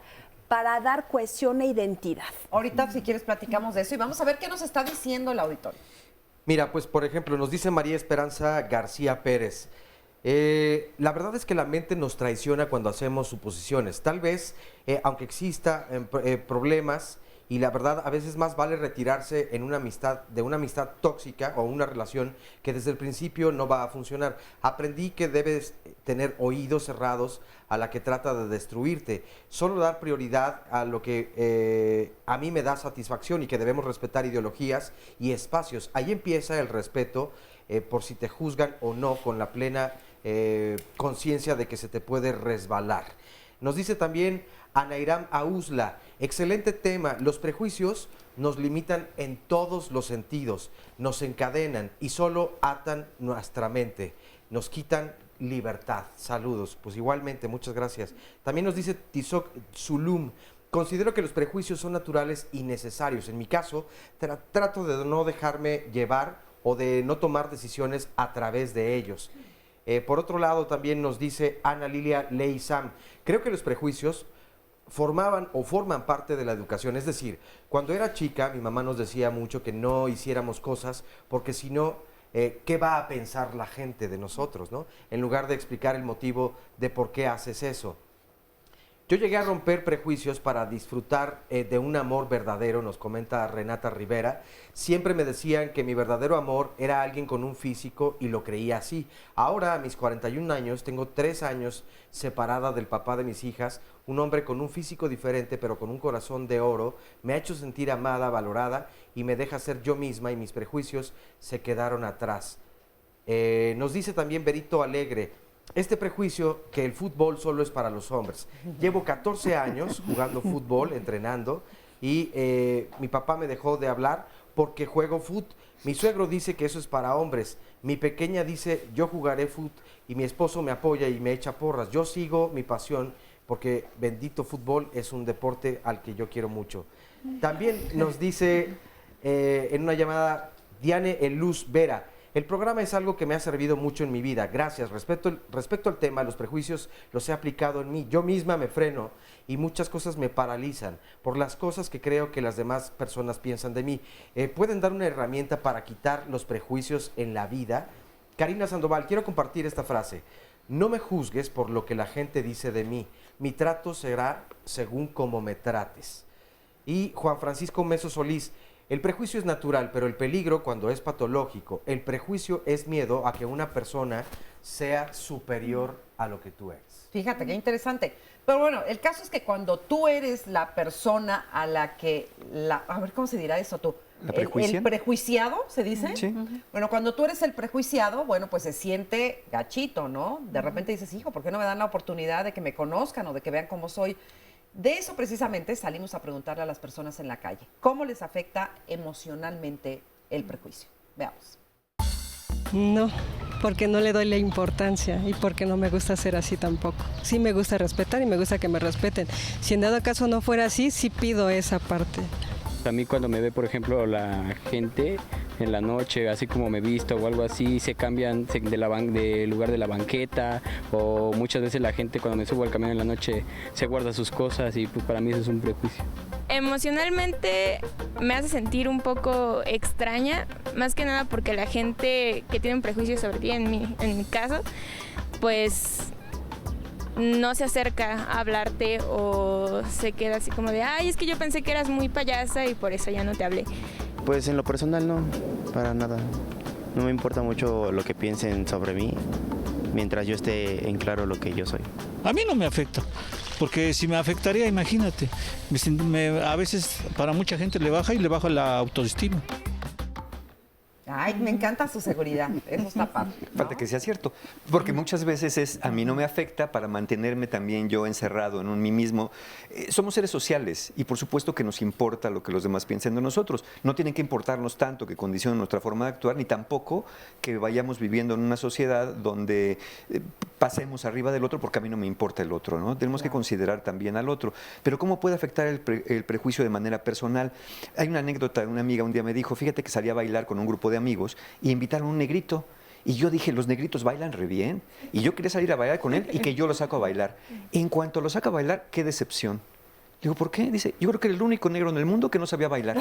para dar cohesión e identidad. Ahorita, si quieres, platicamos de eso y vamos a ver qué nos está diciendo el auditorio. Mira, pues por ejemplo, nos dice María Esperanza García Pérez. La verdad es que la mente nos traiciona cuando hacemos suposiciones. Tal vez, aunque exista problemas, y la verdad a veces más vale retirarse de una amistad tóxica o una relación que desde el principio no va a funcionar. Aprendí que debes tener oídos cerrados a la que trata de destruirte. Solo dar prioridad a lo que a mí me da satisfacción y que debemos respetar ideologías y espacios. Ahí empieza el respeto por si te juzgan o no, con la plena conciencia de que se te puede resbalar. Nos dice también Anairam Ausla, excelente tema, los prejuicios nos limitan en todos los sentidos, nos encadenan y solo atan nuestra mente, nos quitan libertad. Saludos, pues igualmente, muchas gracias. También nos dice Tizoc Zulum, considero que los prejuicios son naturales y necesarios. En mi caso, trato de no dejarme llevar o de no tomar decisiones a través de ellos. Por otro lado, también nos dice Ana Lilia Leizam, creo que los prejuicios forman parte de la educación. Es decir, cuando era chica, mi mamá nos decía mucho que no hiciéramos cosas porque si no, ¿qué va a pensar la gente de nosotros, ¿no? En lugar de explicar el motivo de por qué haces eso. Yo llegué a romper prejuicios para disfrutar de un amor verdadero, nos comenta Renata Rivera. Siempre me decían que mi verdadero amor era alguien con un físico y lo creía así. Ahora, a mis 41 años, tengo 3 años separada del papá de mis hijas, un hombre con un físico diferente pero con un corazón de oro, me ha hecho sentir amada, valorada y me deja ser yo misma y mis prejuicios se quedaron atrás. Nos dice también Berito Alegre, este prejuicio que el fútbol solo es para los hombres. Llevo 14 años jugando fútbol, entrenando, y mi papá me dejó de hablar porque juego fútbol. Mi suegro dice que eso es para hombres. Mi pequeña dice, yo jugaré fútbol, y mi esposo me apoya y me echa porras. Yo sigo mi pasión porque bendito fútbol es un deporte al que yo quiero mucho. También nos dice en una llamada Diane Eluz Vera, el programa es algo que me ha servido mucho en mi vida. Gracias. Respecto al tema, los prejuicios los he aplicado en mí. Yo misma me freno y muchas cosas me paralizan por las cosas que creo que las demás personas piensan de mí. ¿Pueden dar una herramienta para quitar los prejuicios en la vida? Karina Sandoval, quiero compartir esta frase. No me juzgues por lo que la gente dice de mí. Mi trato será según cómo me trates. Y Juan Francisco Meso Solís, el prejuicio es natural, pero el peligro cuando es patológico. El prejuicio es miedo a que una persona sea superior a lo que tú eres. Fíjate, qué interesante. Pero bueno, el caso es que cuando tú eres la persona a la que... a ver, ¿cómo se dirá eso tú? ¿El prejuiciado, se dice? Sí. Bueno, cuando tú eres el prejuiciado, bueno, pues se siente gachito, ¿no? De repente dices, hijo, ¿por qué no me dan la oportunidad de que me conozcan o de que vean cómo soy? De eso precisamente salimos a preguntarle a las personas en la calle. ¿Cómo les afecta emocionalmente el prejuicio? Veamos. No, porque no le doy la importancia y porque no me gusta ser así tampoco. Sí me gusta respetar y me gusta que me respeten. Si en dado caso no fuera así, sí pido esa parte. A mí cuando me ve, por ejemplo, la gente en la noche, así como me visto o algo así, se cambian de lugar de la banqueta, o muchas veces la gente cuando me subo al camión en la noche se guarda sus cosas y pues para mí eso es un prejuicio. Emocionalmente me hace sentir un poco extraña, más que nada porque la gente que tiene un prejuicio sobre ti, en mi caso, pues no se acerca a hablarte o se queda así como de, ay, es que yo pensé que eras muy payasa y por eso ya no te hablé. Pues en lo personal no, para nada. No me importa mucho lo que piensen sobre mí, mientras yo esté en claro lo que yo soy. A mí no me afecta, porque si me afectaría, imagínate, a veces para mucha gente le baja la autoestima. Ay, me encanta su seguridad, eso está padre, ¿no? Falta que sea cierto, porque muchas veces a mí no me afecta para mantenerme también yo encerrado en mí mismo. Somos seres sociales y por supuesto que nos importa lo que los demás piensen de nosotros. No tienen que importarnos tanto que condicionen nuestra forma de actuar, ni tampoco que vayamos viviendo en una sociedad donde pasemos arriba del otro porque a mí no me importa el otro, ¿no? Tenemos que considerar también al otro. Pero ¿cómo puede afectar el prejuicio de manera personal? Hay una anécdota, una amiga un día me dijo, fíjate que salí a bailar con un grupo de amigos y invitaron a un negrito. Y yo dije, los negritos bailan re bien. Y yo quería salir a bailar con él y que yo lo saco a bailar. En cuanto lo saco a bailar, qué decepción. Digo, ¿por qué? Dice, yo creo que era el único negro en el mundo que no sabía bailar.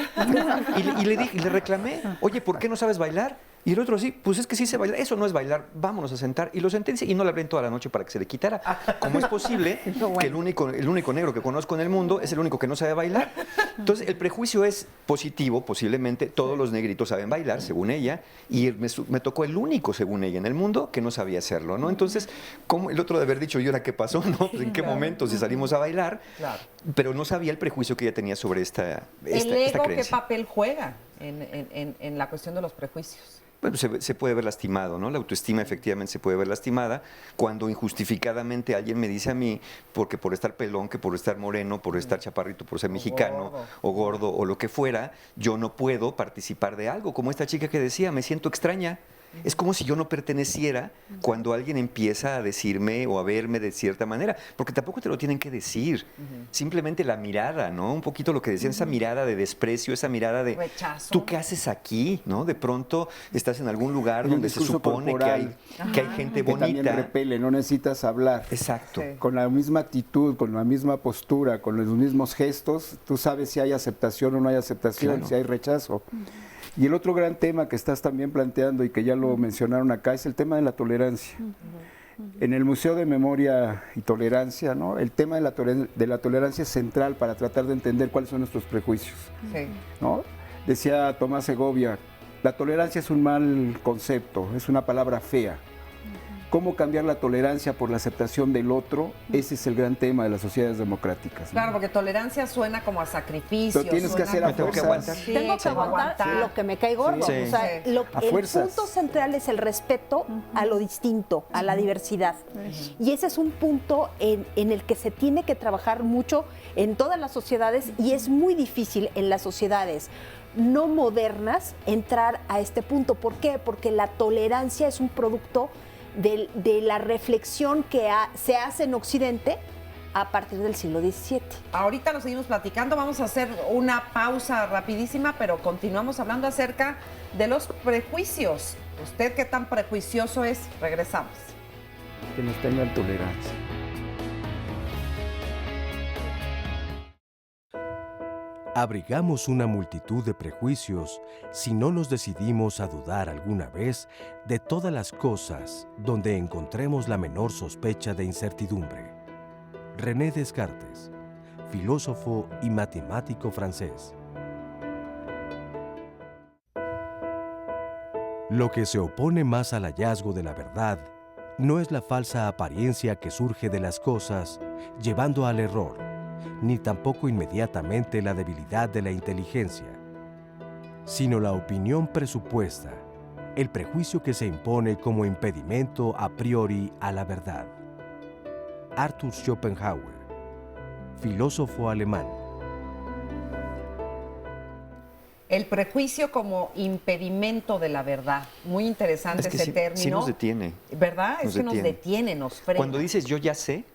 Y le reclamé, oye, ¿por qué no sabes bailar? Y el otro así, pues es que sí sé bailar, eso no es bailar, vámonos a sentar. Y lo senté y no le hablé en toda la noche para que se le quitara. ¿Cómo es posible que el único negro que conozco en el mundo es el único que no sabe bailar? Entonces, el prejuicio es positivo, posiblemente todos los negritos saben bailar, según ella, y me tocó el único, según ella, en el mundo que no sabía hacerlo, ¿no? Entonces, ¿cómo el otro de haber dicho, ¿y ahora qué pasó? ¿No? Pues, ¿en qué momento si salimos a bailar? Claro. Pero no sabía el prejuicio que ella tenía sobre esta ego, creencia. ¿qué papel juega en la cuestión de los prejuicios? Bueno, se puede ver lastimado, ¿no? La autoestima efectivamente se puede ver lastimada cuando injustificadamente alguien me dice a mí, porque por estar pelón, que por estar moreno, por estar chaparrito, por ser mexicano o gordo o lo que fuera, yo no puedo participar de algo. Como esta chica que decía, me siento extraña. Es como si yo no perteneciera cuando alguien empieza a decirme o a verme de cierta manera, porque tampoco te lo tienen que decir, simplemente la mirada, ¿no? Un poquito lo que decían, esa mirada de desprecio, esa mirada de rechazo. ¿Tú qué haces aquí? ¿No? De pronto estás en algún lugar donde se supone que hay gente bonita. Que también repele, no necesitas hablar. Exacto. Sí. Con la misma actitud, con la misma postura, con los mismos gestos, tú sabes si hay aceptación o no hay aceptación, claro. Si hay rechazo. Y el otro gran tema que estás también planteando y que ya lo mencionaron acá es el tema de la tolerancia. En el Museo de Memoria y Tolerancia, ¿no? El tema de la tolerancia es central para tratar de entender cuáles son nuestros prejuicios. Sí. ¿No? Decía Tomás Segovia, la tolerancia es un mal concepto, es una palabra fea. ¿Cómo cambiar la tolerancia por la aceptación del otro? Ese es el gran tema de las sociedades democráticas, ¿no? Claro, porque tolerancia suena como a sacrificio. Pero tienes que hacer a fuerzas. Sí, tengo que aguantar lo que me cae gordo. Sí. O sea, Sí. el fuerzas. punto central es el respeto a lo distinto, a la diversidad. Y ese es un punto en el que se tiene que trabajar mucho en todas las sociedades y es muy difícil en las sociedades no modernas entrar a este punto. ¿Por qué? Porque la tolerancia es un producto de la reflexión que se hace en Occidente a partir del siglo XVII. Ahorita lo seguimos platicando, vamos a hacer una pausa rapidísima, pero continuamos hablando acerca de los prejuicios. ¿Usted qué tan prejuicioso es? Regresamos. Que nos tengan tolerancia. Abrigamos una multitud de prejuicios si no nos decidimos a dudar alguna vez de todas las cosas donde encontremos la menor sospecha de incertidumbre. René Descartes, filósofo y matemático francés. Lo que se opone más al hallazgo de la verdad no es la falsa apariencia que surge de las cosas llevando al error, ni tampoco inmediatamente la debilidad de la inteligencia, sino la opinión presupuesta, el prejuicio que se impone como impedimento a priori a la verdad. Arthur Schopenhauer, filósofo alemán. El prejuicio como impedimento de la verdad. Muy interesante ese término. Sí nos detiene. ¿Verdad? Es que nos detiene, nos frena. Cuando dices yo ya sé,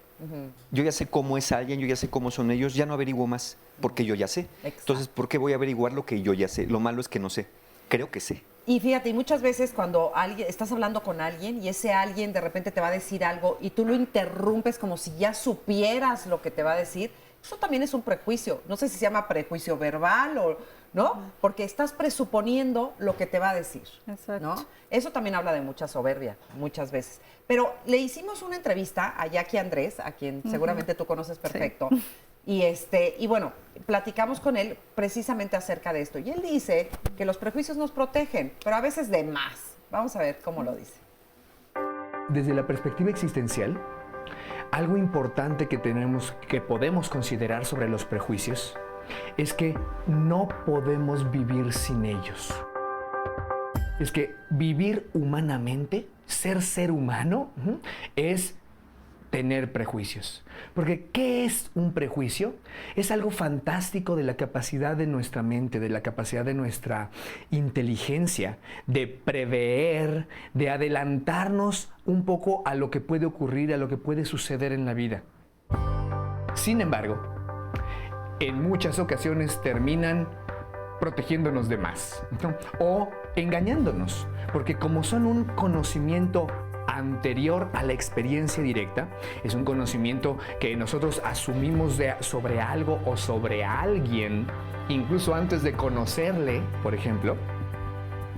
yo ya sé cómo es alguien, yo ya sé cómo son ellos, ya no averiguo más, porque yo ya sé. Exacto. Entonces, ¿por qué voy a averiguar lo que yo ya sé? Lo malo es que no sé. Creo que sé. Y fíjate, y muchas veces cuando estás hablando con alguien y ese alguien de repente te va a decir algo y tú lo interrumpes como si ya supieras lo que te va a decir, eso también es un prejuicio. No sé si se llama prejuicio verbal o ¿no? Porque estás presuponiendo lo que te va a decir. Exacto. ¿No? Eso también habla de mucha soberbia, muchas veces. Pero le hicimos una entrevista a Jackie Andrés, a quien seguramente tú conoces perfecto, sí. Y bueno, platicamos con él precisamente acerca de esto. Y él dice que los prejuicios nos protegen, pero a veces de más. Vamos a ver cómo lo dice. Desde la perspectiva existencial, algo importante que podemos considerar sobre los prejuicios es que no podemos vivir sin ellos. Es que vivir humanamente, ser humano, es tener prejuicios. Porque ¿qué es un prejuicio? Es algo fantástico de la capacidad de nuestra mente, de la capacidad de nuestra inteligencia, de prever, de adelantarnos un poco a lo que puede ocurrir, a lo que puede suceder en la vida. Sin embargo, en muchas ocasiones terminan protegiéndonos de más, ¿no? O engañándonos, porque como son un conocimiento anterior a la experiencia directa, es un conocimiento que nosotros asumimos sobre algo o sobre alguien, incluso antes de conocerle, por ejemplo,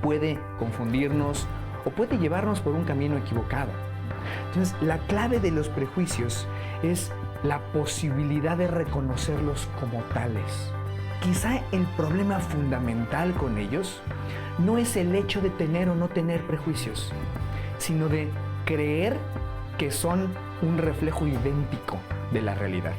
puede confundirnos o puede llevarnos por un camino equivocado. Entonces, la clave de los prejuicios es la posibilidad de reconocerlos como tales. Quizá el problema fundamental con ellos no es el hecho de tener o no tener prejuicios, sino de creer que son un reflejo idéntico de la realidad.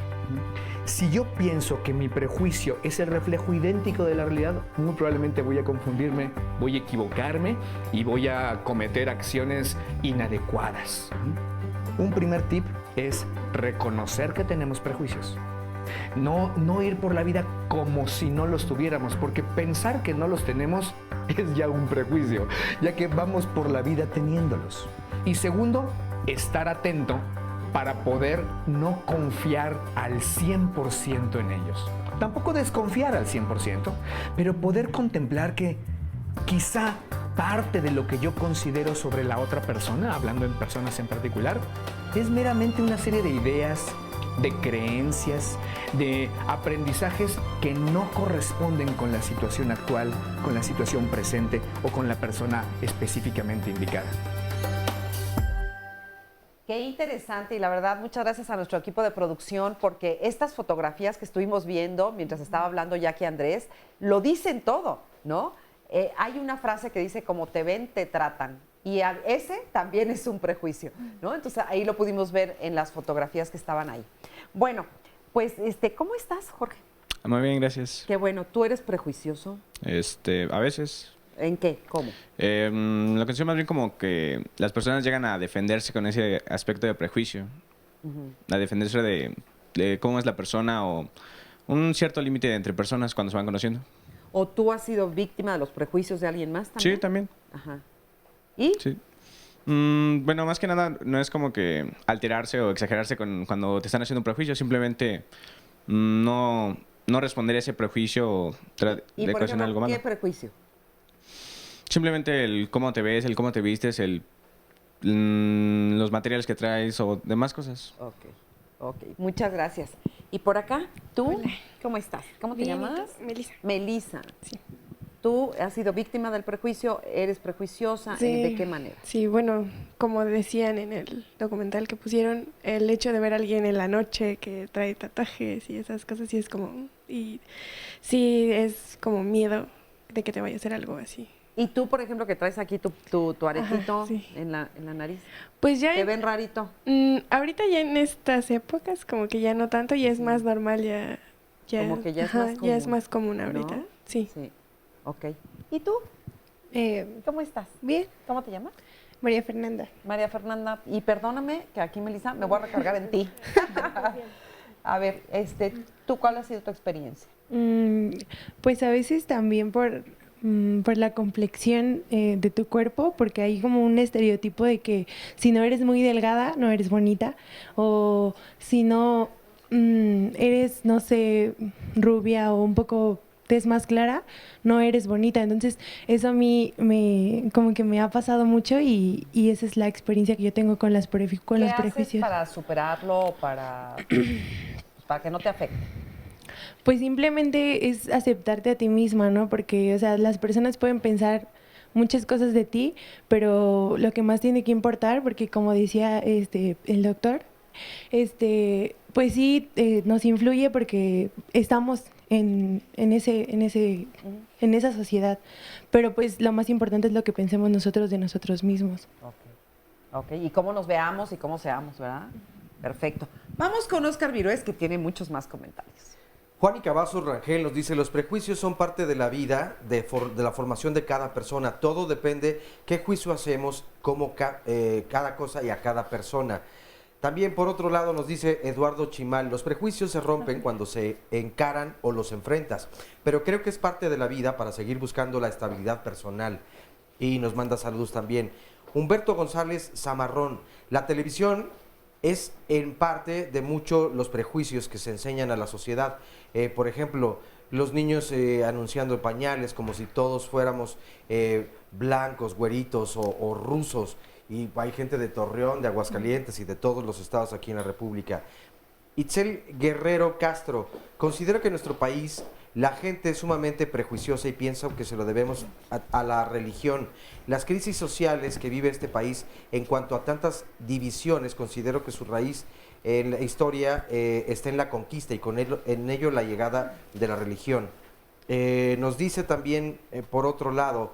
Si yo pienso que mi prejuicio es el reflejo idéntico de la realidad, muy probablemente voy a confundirme, voy a equivocarme y voy a cometer acciones inadecuadas. Un primer tip es reconocer que tenemos prejuicios. No ir por la vida como si no los tuviéramos, porque pensar que no los tenemos es ya un prejuicio, ya que vamos por la vida teniéndolos. Y segundo, estar atento para poder no confiar al 100% en ellos. Tampoco desconfiar al 100%, pero poder contemplar que quizá parte de lo que yo considero sobre la otra persona, hablando en personas en particular, es meramente una serie de ideas, de creencias, de aprendizajes que no corresponden con la situación actual, con la situación presente o con la persona específicamente indicada. Qué interesante y la verdad muchas gracias a nuestro equipo de producción porque estas fotografías que estuvimos viendo mientras estaba hablando Jackie Andrés lo dicen todo, ¿no? Hay una frase que dice como te ven, te tratan y ese también es un prejuicio, ¿no? Entonces ahí lo pudimos ver en las fotografías que estaban ahí. Bueno, pues ¿cómo estás, Jorge? Muy bien, gracias. Qué bueno, ¿tú eres prejuicioso? A veces. ¿En qué? ¿Cómo? Lo considero más bien como que las personas llegan a defenderse con ese aspecto de prejuicio. A defenderse de cómo es la persona o un cierto límite entre personas cuando se van conociendo. ¿O tú has sido víctima de los prejuicios de alguien más también? Sí, también. Ajá. ¿Y? Sí. Bueno, más que nada no es como que alterarse o exagerarse cuando te están haciendo un prejuicio, simplemente no responder a ese prejuicio o ¿Y de por ocasionar algo ejemplo, malo. qué prejuicio? Simplemente el cómo te ves, el cómo te vistes, los materiales que traes o demás cosas. Ok, muchas gracias. ¿Y por acá? ¿Tú? Hola. ¿Cómo estás? ¿Cómo te Bien, ¿y llamas? tú? Melissa. Melissa. Sí. ¿Tú has sido víctima del prejuicio? ¿Eres prejuiciosa? Sí. ¿De qué manera? Sí, bueno, como decían en el documental que pusieron, el hecho de ver a alguien en la noche que trae tatuajes y esas cosas, sí es como... Y sí, es como miedo de que te vaya a hacer algo así. ¿Y tú, por ejemplo, que traes aquí tu aretito Ajá, sí. en la nariz? Pues ya... ¿Te ven rarito? Ahorita ya en estas épocas como que ya no tanto, ya es más normal, ya como que ya es ajá, más común. ya es más común ahorita, ¿No? sí. Ok. ¿Y tú? ¿Cómo estás? Bien. ¿Cómo te llamas? María Fernanda. María Fernanda. Y perdóname que aquí, Melissa, me voy a recargar en ti. A ver, ¿tú cuál ha sido tu experiencia? Pues a veces también por la complexión de tu cuerpo, porque hay como un estereotipo de que si no eres muy delgada, no eres bonita, o si no eres, no sé, rubia o un poco tez más clara, no eres bonita. Entonces eso a mí como que me ha pasado mucho y esa es la experiencia que yo tengo con los prejuicios. ¿Qué haces para superarlo, para que no te afecte? Pues simplemente es aceptarte a ti misma, ¿no? Porque, o sea, las personas pueden pensar muchas cosas de ti, pero lo que más tiene que importar, porque como decía el doctor, pues sí nos influye porque estamos en esa sociedad, pero pues lo más importante es lo que pensemos nosotros de nosotros mismos. Ok, y cómo nos veamos y cómo seamos, ¿verdad? Perfecto. Vamos con Óscar Virués, que tiene muchos más comentarios. Juan y Cavazos Rangel nos dice, los prejuicios son parte de la vida, de la formación de cada persona. Todo depende qué juicio hacemos, como cada cosa y a cada persona. También, por otro lado, nos dice Eduardo Chimal, los prejuicios se rompen cuando se encaran o los enfrentas, pero creo que es parte de la vida para seguir buscando la estabilidad personal. Y nos manda saludos también. Humberto González Zamarrón, la televisión es en parte de mucho los prejuicios que se enseñan a la sociedad. Por ejemplo, los niños anunciando pañales como si todos fuéramos blancos, güeritos o rusos. Y hay gente de Torreón, de Aguascalientes y de todos los estados aquí en la República. Itzel Guerrero Castro, considero que en nuestro país la gente es sumamente prejuiciosa y piensa que se lo debemos a la religión. Las crisis sociales que vive este país en cuanto a tantas divisiones, considero que su raíz en la historia está en la conquista y en ello la llegada de la religión. Nos dice también, por otro lado,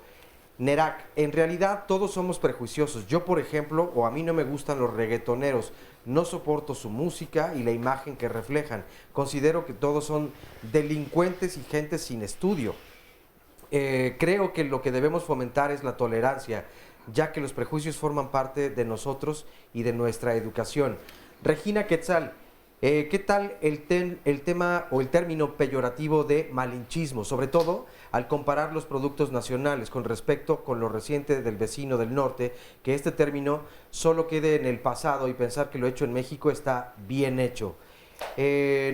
Nerak, en realidad todos somos prejuiciosos. Yo, por ejemplo, a mí no me gustan los reggaetoneros, no soporto su música y la imagen que reflejan. Considero que todos son delincuentes y gente sin estudio. Creo que lo que debemos fomentar es la tolerancia, ya que los prejuicios forman parte de nosotros y de nuestra educación. Regina Quetzal, ¿qué tal el tema o el término peyorativo de malinchismo? Sobre todo al comparar los productos nacionales con respecto con lo reciente del vecino del norte, que este término solo quede en el pasado y pensar que lo hecho en México está bien hecho.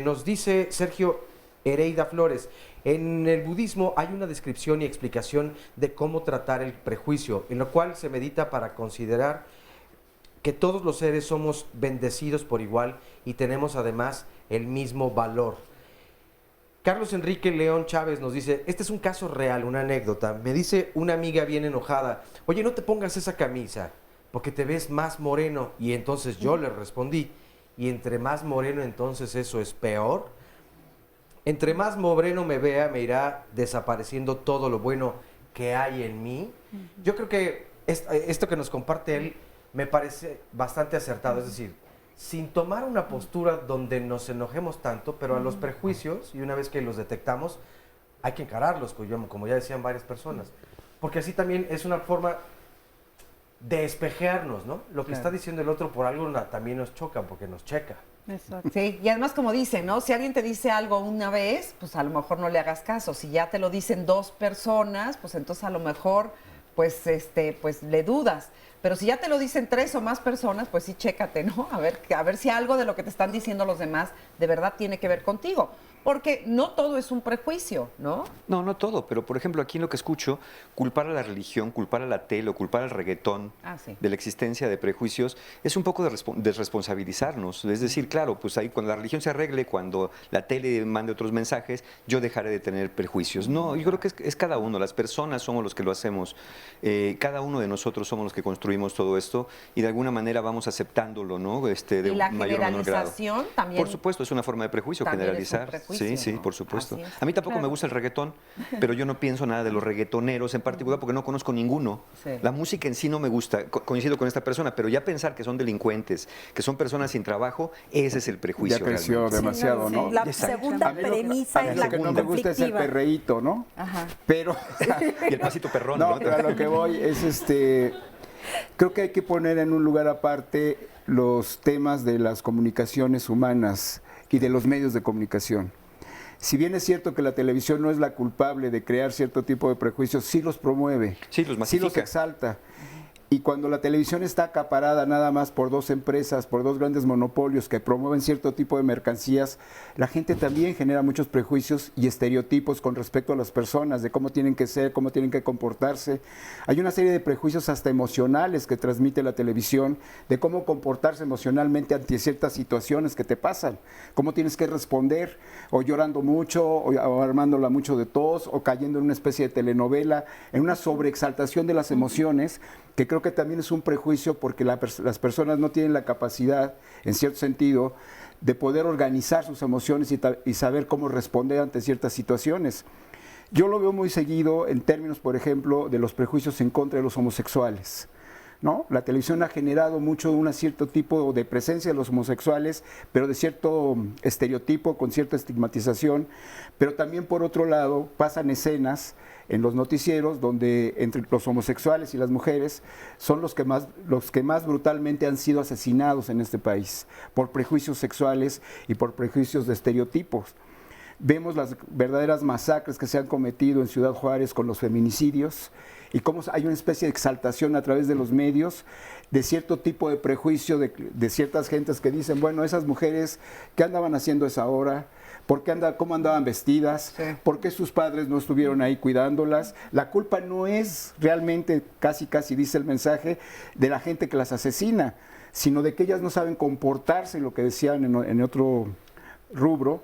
Nos dice Sergio Hereida Flores, en el budismo hay una descripción y explicación de cómo tratar el prejuicio, en lo cual se medita para considerar que todos los seres somos bendecidos por igual y tenemos además el mismo valor. Carlos Enrique León Chávez nos dice, este es un caso real, una anécdota. Me dice una amiga bien enojada, oye, no te pongas esa camisa. porque te ves más moreno. Y entonces yo le respondí, y entre más moreno entonces eso es peor. Entre más moreno me vea, me irá desapareciendo todo lo bueno que hay en mí. Yo creo que esto que nos comparte él me parece bastante acertado, es decir, sin tomar una postura donde nos enojemos tanto, pero a los prejuicios, y una vez que los detectamos, hay que encararlos, como ya decían varias personas, porque así también es una forma de espejearnos, ¿no? Lo que está diciendo el otro por algo también nos choca, porque nos checa. Exacto. Sí, y además como dicen, ¿no? Si alguien te dice algo una vez, pues a lo mejor no le hagas caso. Si ya te lo dicen 2 personas, pues entonces a lo mejor pues le dudas. Pero si ya te lo dicen 3 o más personas, pues sí, chécate, ¿no? A ver si algo de lo que te están diciendo los demás de verdad tiene que ver contigo. Porque no todo es un prejuicio, ¿no? No, no todo, pero por ejemplo aquí en lo que escucho, culpar a la religión, culpar a la tele o culpar al reggaetón de la existencia de prejuicios es un poco de desresponsabilizarnos. Es decir, claro, pues ahí cuando la religión se arregle, cuando la tele mande otros mensajes, yo dejaré de tener prejuicios. No, yo creo que es cada uno, las personas somos los que lo hacemos, cada uno de nosotros somos los que construimos todo esto y de alguna manera vamos aceptándolo, ¿no? De y la mayor o menor grado. generalización también. Por supuesto, es una forma de prejuicio generalizar. Sí, sí, por supuesto. A mí tampoco me gusta el reggaetón, pero yo no pienso nada de los reggaetoneros en particular porque no conozco ninguno. Sí. La música en sí no me gusta, coincido con esta persona, pero ya pensar que son delincuentes, que son personas sin trabajo, ese es el prejuicio. Ya creció demasiado, ¿no? La segunda premisa es la que no me gusta es el perreíto, ¿no? Ajá. Pero... y el pasito perrón, ¿no? Pero a lo que voy es creo que hay que poner en un lugar aparte los temas de las comunicaciones humanas y de los medios de comunicación. Si bien es cierto que la televisión no es la culpable de crear cierto tipo de prejuicios, sí los promueve, sí los masifica, sí los exalta. Y cuando la televisión está acaparada nada más por 2 empresas, por 2 grandes monopolios que promueven cierto tipo de mercancías, la gente también genera muchos prejuicios y estereotipos con respecto a las personas, de cómo tienen que ser, cómo tienen que comportarse. Hay una serie de prejuicios hasta emocionales que transmite la televisión, de cómo comportarse emocionalmente ante ciertas situaciones que te pasan, cómo tienes que responder, o llorando mucho, o armándola mucho de tos, o cayendo en una especie de telenovela, en una sobreexaltación de las emociones, que creo que también es un prejuicio porque las personas no tienen la capacidad, en cierto sentido, de poder organizar sus emociones y saber cómo responder ante ciertas situaciones. Yo lo veo muy seguido en términos, por ejemplo, de los prejuicios en contra de los homosexuales, ¿no? La televisión ha generado mucho un cierto tipo de presencia de los homosexuales, pero de cierto estereotipo, con cierta estigmatización, pero también por otro lado pasan escenas en los noticieros donde entre los homosexuales y las mujeres son los que más brutalmente han sido asesinados en este país por prejuicios sexuales y por prejuicios de estereotipos. Vemos las verdaderas masacres que se han cometido en Ciudad Juárez con los feminicidios y cómo hay una especie de exaltación a través de los medios de cierto tipo de prejuicio de ciertas gentes que dicen, bueno, esas mujeres, ¿qué andaban haciendo a esa hora? ¿Cómo andaban vestidas? Sí. ¿Por qué sus padres no estuvieron ahí cuidándolas? La culpa no es realmente, casi dice el mensaje, de la gente que las asesina, sino de que ellas no saben comportarse, lo que decían en otro rubro.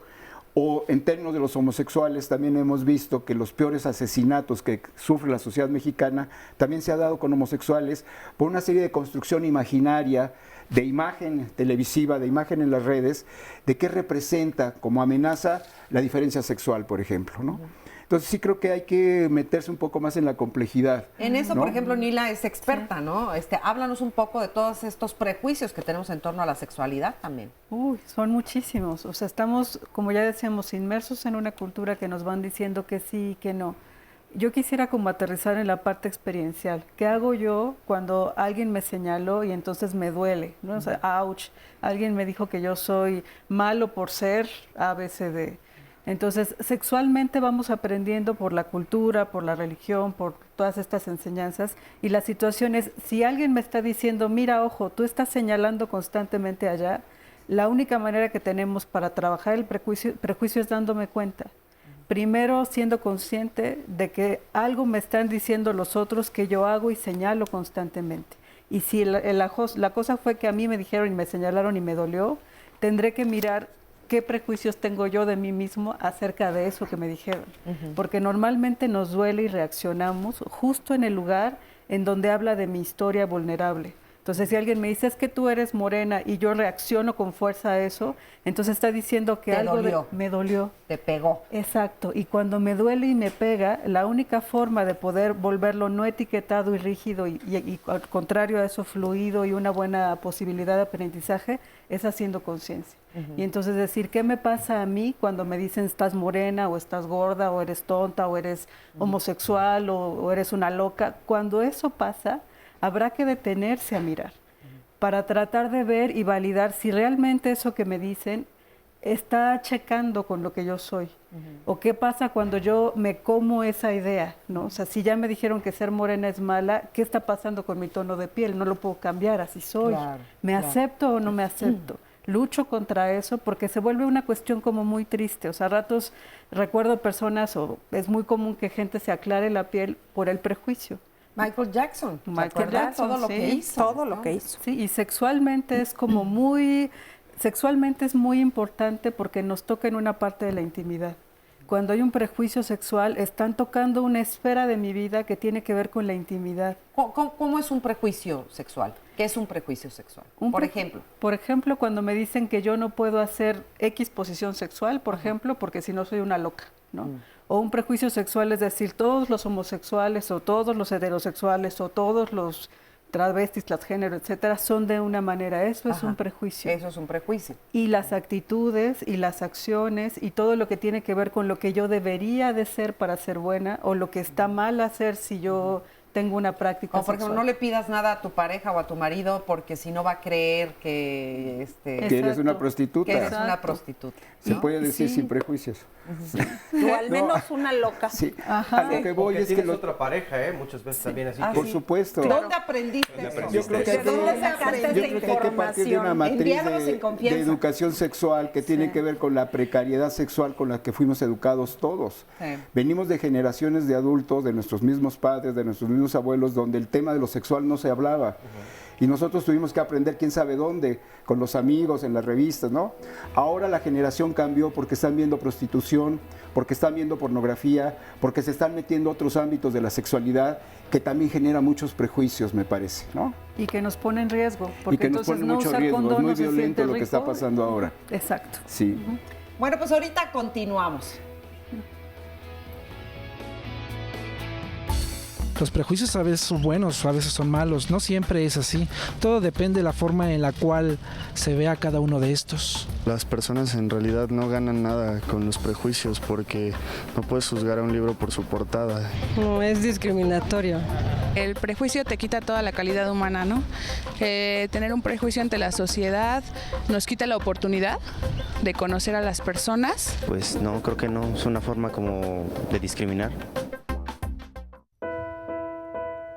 O en términos de los homosexuales, también hemos visto que los peores asesinatos que sufre la sociedad mexicana también se ha dado con homosexuales por una serie de construcción imaginaria, de imagen televisiva, de imagen en las redes, de qué representa como amenaza la diferencia sexual, por ejemplo, ¿no? Entonces sí creo que hay que meterse un poco más en la complejidad. En eso, ¿no? Por ejemplo, Nila es experta, ¿no? Háblanos un poco de todos estos prejuicios que tenemos en torno a la sexualidad también. Uy, son muchísimos. O sea, estamos, como ya decíamos, inmersos en una cultura que nos van diciendo que sí y que no. Yo quisiera como aterrizar en la parte experiencial. ¿Qué hago yo cuando alguien me señaló y entonces me duele, ¿no? O sea, ouch, alguien me dijo que yo soy malo por ser ABCD. Entonces, sexualmente vamos aprendiendo por la cultura, por la religión, por todas estas enseñanzas. Y la situación es, si alguien me está diciendo, mira, ojo, tú estás señalando constantemente allá, la única manera que tenemos para trabajar el prejuicio es dándome cuenta. Primero, siendo consciente de que algo me están diciendo los otros que yo hago y señalo constantemente. Y si la cosa fue que a mí me dijeron y me señalaron y me dolió, tendré que mirar qué prejuicios tengo yo de mí mismo acerca de eso que me dijeron. Porque normalmente nos duele y reaccionamos justo en el lugar en donde habla de mi historia vulnerable. Entonces, si alguien me dice, es que tú eres morena y yo reacciono con fuerza a eso, entonces está diciendo que algo me dolió. Te pegó. Exacto. Y cuando me duele y me pega, la única forma de poder volverlo no etiquetado y rígido y al contrario a eso fluido y una buena posibilidad de aprendizaje es haciendo conciencia. Y entonces decir, ¿qué me pasa a mí cuando me dicen estás morena o estás gorda o eres tonta o eres homosexual o eres una loca? Cuando eso pasa, habrá que detenerse a mirar para tratar de ver y validar si realmente eso que me dicen está checando con lo que yo soy. O qué pasa cuando yo me como esa idea, ¿no? O sea, si ya me dijeron que ser morena es mala, ¿qué está pasando con mi tono de piel? No lo puedo cambiar, así soy. ¿Me acepto o no me acepto? Lucho contra eso porque se vuelve una cuestión como muy triste. O sea, a ratos recuerdo personas, o es muy común que gente se aclare la piel por el prejuicio. Michael Jackson. Michael Jackson, todo lo que hizo. Todo lo que hizo. Sí, y sexualmente es como sexualmente es muy importante porque nos toca en una parte de la intimidad. Cuando hay un prejuicio sexual, están tocando una esfera de mi vida que tiene que ver con la intimidad. ¿Cómo es un prejuicio sexual? ¿Qué es un prejuicio sexual? Por ejemplo. Por ejemplo, cuando me dicen que yo no puedo hacer X posición sexual, por ejemplo, porque si no soy una loca, ¿no? O un prejuicio sexual es decir, todos los homosexuales o todos los heterosexuales o todos los travestis, transgénero, etcétera, son de una manera. Eso es un prejuicio. Eso es un prejuicio. Y las actitudes y las acciones y todo lo que tiene que ver con lo que yo debería de ser para ser buena o lo que está mal hacer si yo tengo una práctica sexual. Por ejemplo, no le pidas nada a tu pareja o a tu marido porque si no va a creer que... que eres una prostituta. Que eres una prostituta. Se puede decir sin prejuicios. O al menos una loca. Sí. A lo que voy es que otra pareja, muchas veces también así. Por supuesto. ¿Dónde aprendiste eso? Yo creo que hay que partir de una matriz de educación sexual que tiene que ver con la precariedad sexual con la que fuimos educados todos. Venimos de generaciones de adultos, de nuestros mismos padres, de nuestros mismos abuelos, donde el tema de lo sexual no se hablaba. Y nosotros tuvimos que aprender quién sabe dónde, con los amigos, en las revistas, ¿no? Ahora la generación cambió porque están viendo prostitución, porque están viendo pornografía, porque se están metiendo otros ámbitos de la sexualidad que también genera muchos prejuicios, me parece, ¿no? Y que nos pone en riesgo. Porque y que nos pone mucho riesgo, es muy violento lo que está pasando ahora. Exacto. Sí. Bueno, pues ahorita continuamos. Los prejuicios a veces son buenos, a veces son malos, no siempre es así. Todo depende de la forma en la cual se vea cada uno de estos. Las personas en realidad no ganan nada con los prejuicios porque no puedes juzgar a un libro por su portada. No, es discriminatorio. El prejuicio te quita toda la calidad humana, ¿no? Tener un prejuicio ante la sociedad nos quita la oportunidad de conocer a las personas. Pues no, creo que no, es una forma como de discriminar.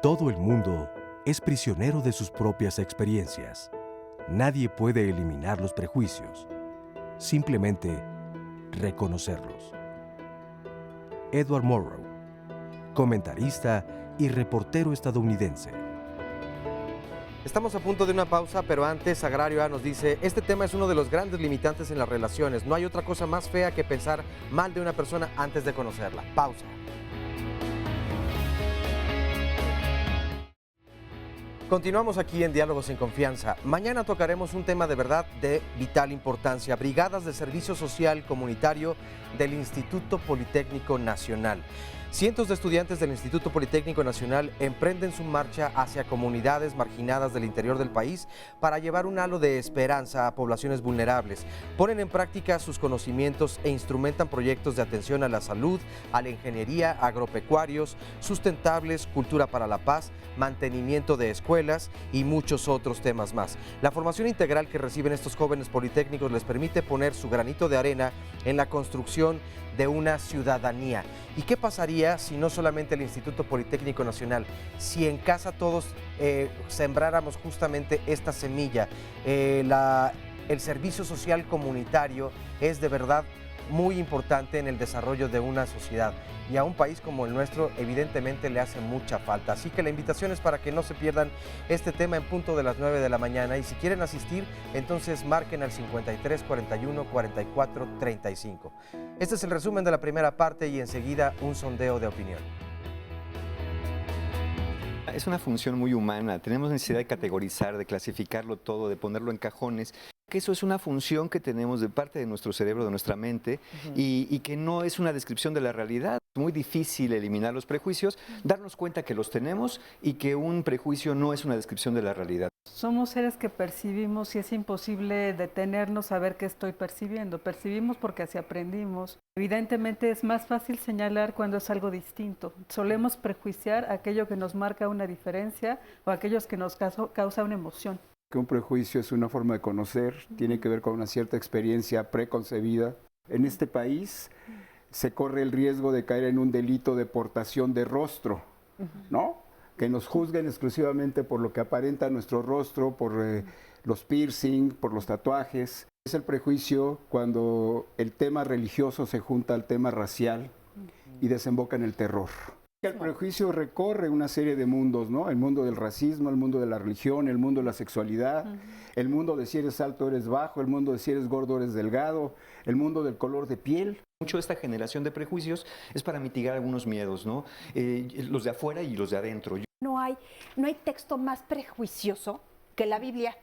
Todo el mundo es prisionero de sus propias experiencias. Nadie puede eliminar los prejuicios, simplemente reconocerlos. Edward Murrow, comentarista y reportero estadounidense. Estamos a punto de una pausa, pero antes Agrario A nos dice, este tema es uno de los grandes limitantes en las relaciones. No hay otra cosa más fea que pensar mal de una persona antes de conocerla. Pausa. Continuamos aquí en Diálogos en Confianza. Mañana tocaremos un tema de verdad de vital importancia, brigadas de servicio social comunitario del Instituto Politécnico Nacional. Cientos de estudiantes del Instituto Politécnico Nacional emprenden su marcha hacia comunidades marginadas del interior del país para llevar un halo de esperanza a poblaciones vulnerables. Ponen en práctica sus conocimientos e instrumentan proyectos de atención a la salud, a la ingeniería, agropecuarios, sustentables, cultura para la paz, mantenimiento de escuelas y muchos otros temas más. La formación integral que reciben estos jóvenes politécnicos les permite poner su granito de arena en la construcción de una ciudadanía. ¿Y qué pasaría si no solamente el Instituto Politécnico Nacional, si en casa todos sembráramos justamente esta semilla? El servicio social comunitario es de verdad muy importante en el desarrollo de una sociedad y a un país como el nuestro evidentemente le hace mucha falta. Así que la invitación es para que no se pierdan este tema en punto de las 9 de la mañana y si quieren asistir, entonces marquen al 53 41 44 35. Este es el resumen de la primera parte y enseguida un sondeo de opinión. Es una función muy humana. Tenemos necesidad de categorizar, de clasificarlo todo, de ponerlo en cajones. Que eso es una función que tenemos de parte de nuestro cerebro, de nuestra mente, y que no es una descripción de la realidad. Es muy difícil eliminar los prejuicios, darnos cuenta que los tenemos y que un prejuicio no es una descripción de la realidad. Somos seres que percibimos y es imposible detenernos a ver qué estoy percibiendo. Percibimos porque así aprendimos. Evidentemente es más fácil señalar cuando es algo distinto. Solemos prejuiciar aquello que nos marca una diferencia o aquellos que nos causa una emoción. Que un prejuicio es una forma de conocer, tiene que ver con una cierta experiencia preconcebida. En este país se corre el riesgo de caer en un delito de portación de rostro, ¿no? Que nos juzguen exclusivamente por lo que aparenta nuestro rostro, por los piercing, por los tatuajes. Es el prejuicio cuando el tema religioso se junta al tema racial y desemboca en el terror. El prejuicio recorre una serie de mundos, ¿no? El mundo del racismo, el mundo de la religión, el mundo de la sexualidad, el mundo de si eres alto eres bajo, el mundo de si eres gordo eres delgado, el mundo del color de piel. Mucho de esta generación de prejuicios es para mitigar algunos miedos, ¿no? Los de afuera y los de adentro. No hay texto más prejuicioso que la Biblia.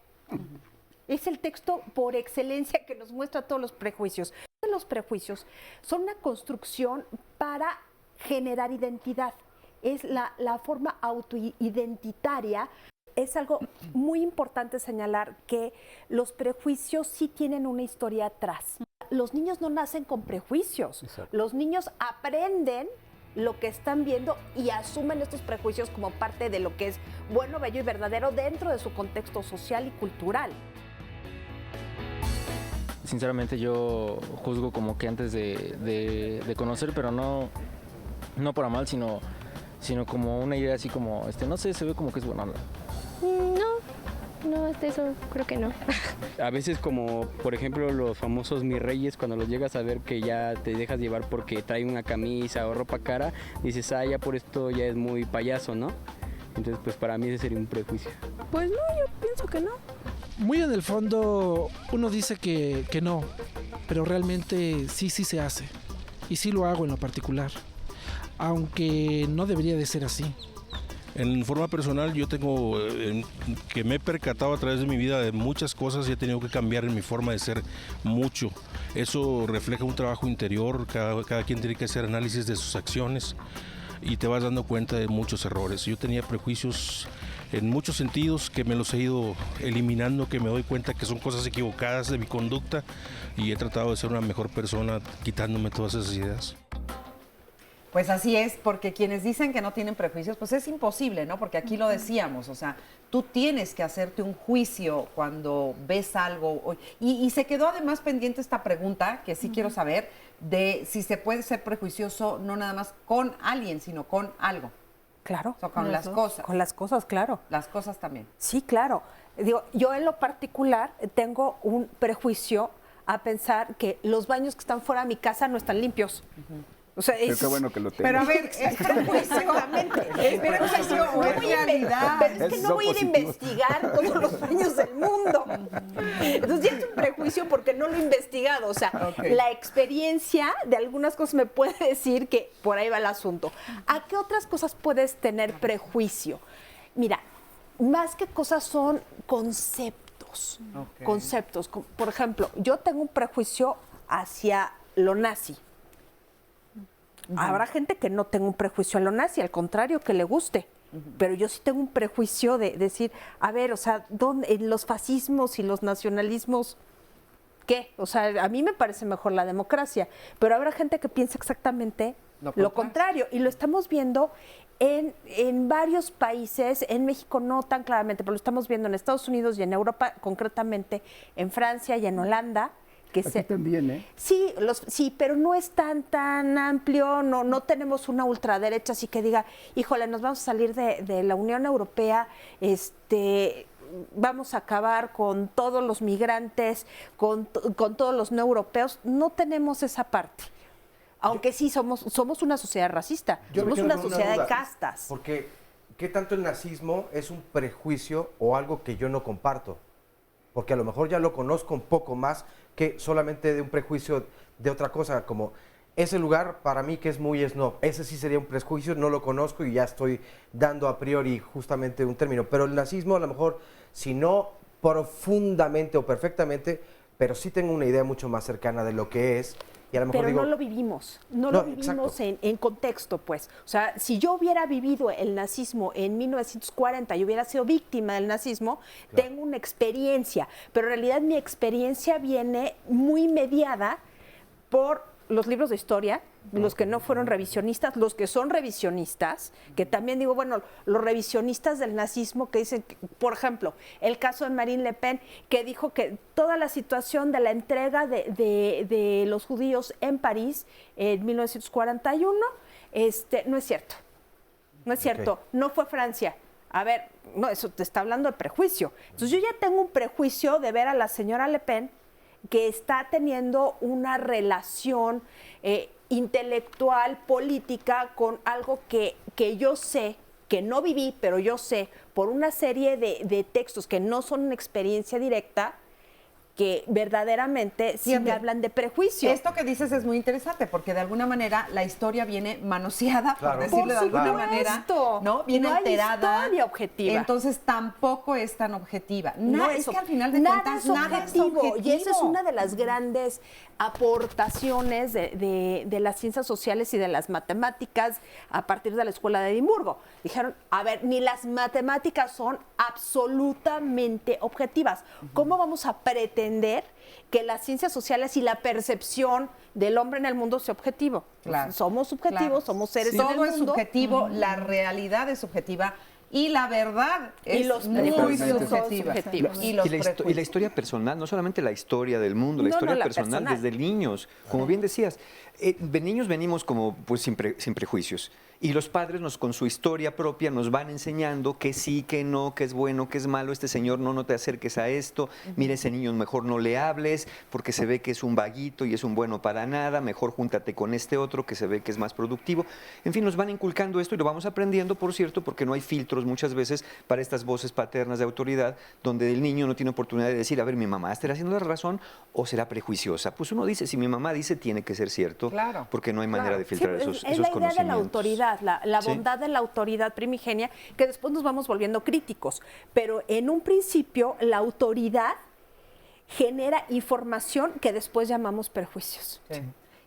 Es el texto por excelencia que nos muestra todos los prejuicios. Los prejuicios son una construcción para generar identidad. Es la forma autoidentitaria. Es algo muy importante señalar que los prejuicios sí tienen una historia atrás. Los niños no nacen con prejuicios. Exacto. Los niños aprenden lo que están viendo y asumen estos prejuicios como parte de lo que es bueno, bello y verdadero dentro de su contexto social y cultural. Sinceramente yo juzgo como que antes de conocer, pero no para mal, sino como una idea así como, no sé, se ve como que es buena onda. No, hasta eso creo que no. A veces como, por ejemplo, los famosos mis reyes, cuando los llegas a ver que ya te dejas llevar porque trae una camisa o ropa cara, dices, ya por esto ya es muy payaso, ¿no? Entonces, pues para mí ese sería un prejuicio. Pues no, yo pienso que no. Muy en el fondo uno dice que no, pero realmente sí se hace. Y sí lo hago en lo particular, aunque no debería de ser así. En forma personal yo tengo que me he percatado a través de mi vida de muchas cosas y he tenido que cambiar en mi forma de ser mucho. Eso refleja un trabajo interior, cada quien tiene que hacer análisis de sus acciones y te vas dando cuenta de muchos errores. Yo tenía prejuicios en muchos sentidos que me los he ido eliminando, que me doy cuenta que son cosas equivocadas de mi conducta y he tratado de ser una mejor persona quitándome todas esas ideas. Pues así es, porque quienes dicen que no tienen prejuicios, pues es imposible, ¿no? Porque aquí lo decíamos, o sea, tú tienes que hacerte un juicio cuando ves algo. Y se quedó además pendiente esta pregunta, que sí quiero saber, de si se puede ser prejuicioso no nada más con alguien, sino con algo. Claro. O sea, con las cosas. Con las cosas, claro. Las cosas también. Sí, claro. Digo, yo en lo particular tengo un prejuicio a pensar que los baños que están fuera de mi casa no están limpios. O sea, pero qué bueno que lo tengas. Pero a ver, es prejuicio. Es prejuicio o es realidad. Pero es que no voy a ir a investigar todos los baños del mundo. Entonces ya es un prejuicio porque no lo he investigado. O sea, la experiencia de algunas cosas me puede decir que por ahí va el asunto. ¿A qué otras cosas puedes tener prejuicio? Mira, más que cosas son conceptos. Conceptos. Por ejemplo, yo tengo un prejuicio hacia lo nazi. Habrá gente que no tenga un prejuicio a lo nazi, al contrario, que le guste. Pero yo sí tengo un prejuicio de decir, a ver, o sea, en los fascismos y los nacionalismos, ¿qué? O sea, a mí me parece mejor la democracia, pero habrá gente que piensa exactamente lo contrario. Y lo estamos viendo en varios países, en México no tan claramente, pero lo estamos viendo en Estados Unidos y en Europa, concretamente en Francia y en Holanda. Aquí también, ¿eh? Sí, sí, pero no es tan amplio, no tenemos una ultraderecha así que diga, híjole, nos vamos a salir de la Unión Europea, vamos a acabar con todos los migrantes, con todos los no europeos. No tenemos esa parte. Aunque sí somos una sociedad racista, somos una sociedad de castas. Porque, ¿qué tanto el nazismo es un prejuicio o algo que yo no comparto? Porque a lo mejor ya lo conozco un poco más que solamente de un prejuicio de otra cosa, como ese lugar para mí que es muy snob, ese sí sería un prejuicio, no lo conozco y ya estoy dando a priori justamente un término, pero el nazismo a lo mejor, si no profundamente o perfectamente, pero sí tengo una idea mucho más cercana de lo que es. Y a lo mejor pero digo, no lo vivimos, no lo vivimos en contexto, pues. O sea, si yo hubiera vivido el nazismo en 1940 y hubiera sido víctima del nazismo, tengo una experiencia, pero en realidad mi experiencia viene muy mediada por los libros de historia, los que no fueron revisionistas, los que son revisionistas, que también digo, bueno, los revisionistas del nazismo que dicen, por ejemplo, el caso de Marine Le Pen, que dijo que toda la situación de la entrega de los judíos en París en 1941, no es cierto, no es cierto, no fue Francia. A ver, no, eso te está hablando de prejuicio. Entonces yo ya tengo un prejuicio de ver a la señora Le Pen que está teniendo una relación intelectual, política, con algo que yo sé, que no viví, pero yo sé, por una serie de textos que no son una experiencia directa, que verdaderamente sí me hablan de prejuicio. Esto que dices es muy interesante porque de alguna manera la historia viene manoseada, por decirlo de alguna manera, ¿no? Viene alterada. No hay historia objetiva. Entonces tampoco es tan objetiva. Es que al final de nada cuentas es objetivo. Y esa es una de las grandes aportaciones de las ciencias sociales y de las matemáticas a partir de la Escuela de Edimburgo. Dijeron, a ver, ni las matemáticas son absolutamente objetivas. ¿Cómo vamos a pretender que las ciencias sociales y la percepción del hombre en el mundo sea objetivo? Claro. Somos subjetivos, somos seres en el mundo. Todo es subjetivo, la realidad es subjetiva y la verdad es muy subjetiva. Y la historia personal, no solamente la historia del mundo, la historia personal desde niños, como bien decías, de niños venimos como pues sin prejuicios. Y los padres con su historia propia nos van enseñando que sí, que no, que es bueno, que es malo, este señor no te acerques a esto, mira ese niño mejor no le hables porque se ve que es un vaguito y es un bueno para nada, mejor júntate con este otro que se ve que es más productivo. En fin, nos van inculcando esto y lo vamos aprendiendo, por cierto, porque no hay filtros muchas veces para estas voces paternas de autoridad donde el niño no tiene oportunidad de decir, a ver, mi mamá estará haciendo la razón o será prejuiciosa. Pues uno dice, si mi mamá dice, tiene que ser cierto, porque no hay manera de filtrar esos conocimientos. Es la idea de la autoridad. La bondad de la autoridad primigenia, que después nos vamos volviendo críticos. Pero en un principio, la autoridad genera información que después llamamos prejuicios. Sí.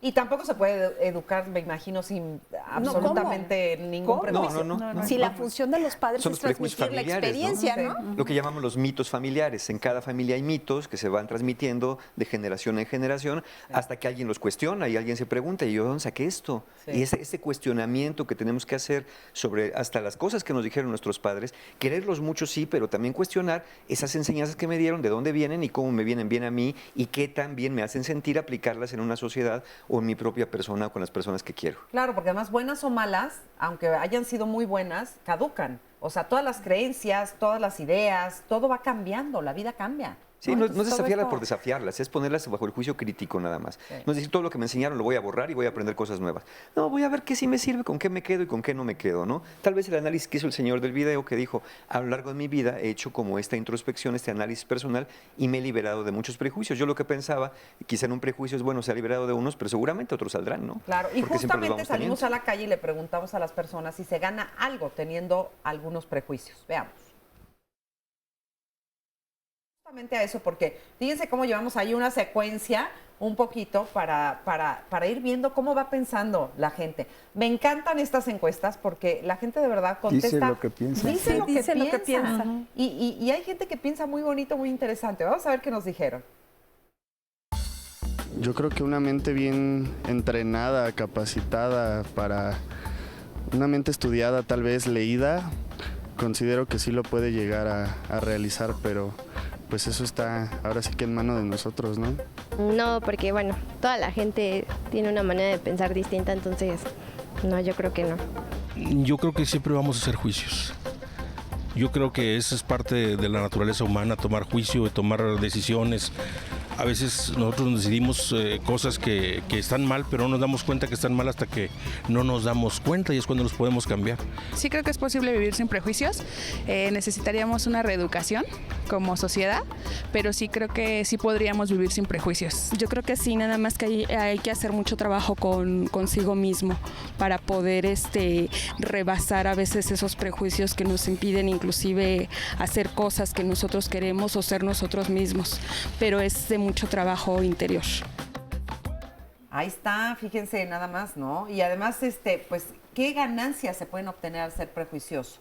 Y tampoco se puede educar, me imagino, sin absolutamente ningún prejuicio. No. Si la función de los padres es transmitir la experiencia, ¿no? Lo que llamamos los mitos familiares. En cada familia hay mitos que se van transmitiendo de generación en generación hasta que alguien los cuestiona y alguien se pregunta, ¿y yo dónde saqué esto? Y ese cuestionamiento que tenemos que hacer sobre hasta las cosas que nos dijeron nuestros padres, quererlos mucho sí, pero también cuestionar esas enseñanzas que me dieron, de dónde vienen y cómo me vienen bien a mí y qué tan bien me hacen sentir aplicarlas en una sociedad o en mi propia persona o con las personas que quiero. Claro, porque además buenas o malas, aunque hayan sido muy buenas, caducan. O sea, todas las creencias, todas las ideas, todo va cambiando, la vida cambia. Sí, no es desafiarlas por desafiarlas, es ponerlas bajo el juicio crítico nada más. Sí. No es decir, todo lo que me enseñaron lo voy a borrar y voy a aprender cosas nuevas. No, voy a ver qué sí me sirve, con qué me quedo y con qué no me quedo, ¿no? Tal vez el análisis que hizo el señor del video, que dijo, a lo largo de mi vida he hecho como esta introspección, este análisis personal y me he liberado de muchos prejuicios. Yo lo que pensaba, quizá en un prejuicio es, bueno, se ha liberado de unos, pero seguramente otros saldrán, ¿no? Claro, y porque justamente salimos a la calle y le preguntamos a las personas si se gana algo teniendo algunos prejuicios. Veamos. A eso, porque fíjense cómo llevamos ahí una secuencia un poquito para ir viendo cómo va pensando la gente. Me encantan estas encuestas porque la gente de verdad contesta. Dice lo que piensa. Dice lo que piensa. Y hay gente que piensa muy bonito, muy interesante. Vamos a ver qué nos dijeron. Yo creo que una mente bien entrenada, capacitada, para una mente estudiada, tal vez leída, considero que sí lo puede llegar a realizar, pero pues eso está ahora sí que en mano de nosotros, ¿no? No, porque bueno, toda la gente tiene una manera de pensar distinta, entonces no, yo creo que no. Yo creo que siempre vamos a hacer juicios. Yo creo que eso es parte de la naturaleza humana, tomar juicio, tomar decisiones. A veces nosotros decidimos cosas que están mal, pero no nos damos cuenta que están mal hasta que no nos damos cuenta y es cuando los podemos cambiar. Sí creo que es posible vivir sin prejuicios. Necesitaríamos una reeducación como sociedad, pero sí creo que sí podríamos vivir sin prejuicios. Yo creo que sí, nada más que hay que hacer mucho trabajo consigo mismo para poder rebasar a veces esos prejuicios que nos impiden inclusive hacer cosas que nosotros queremos o ser nosotros mismos, pero es de mucho trabajo interior. Ahí está, fíjense nada más, ¿no? Y además, pues, ¿qué ganancias se pueden obtener al ser prejuicioso?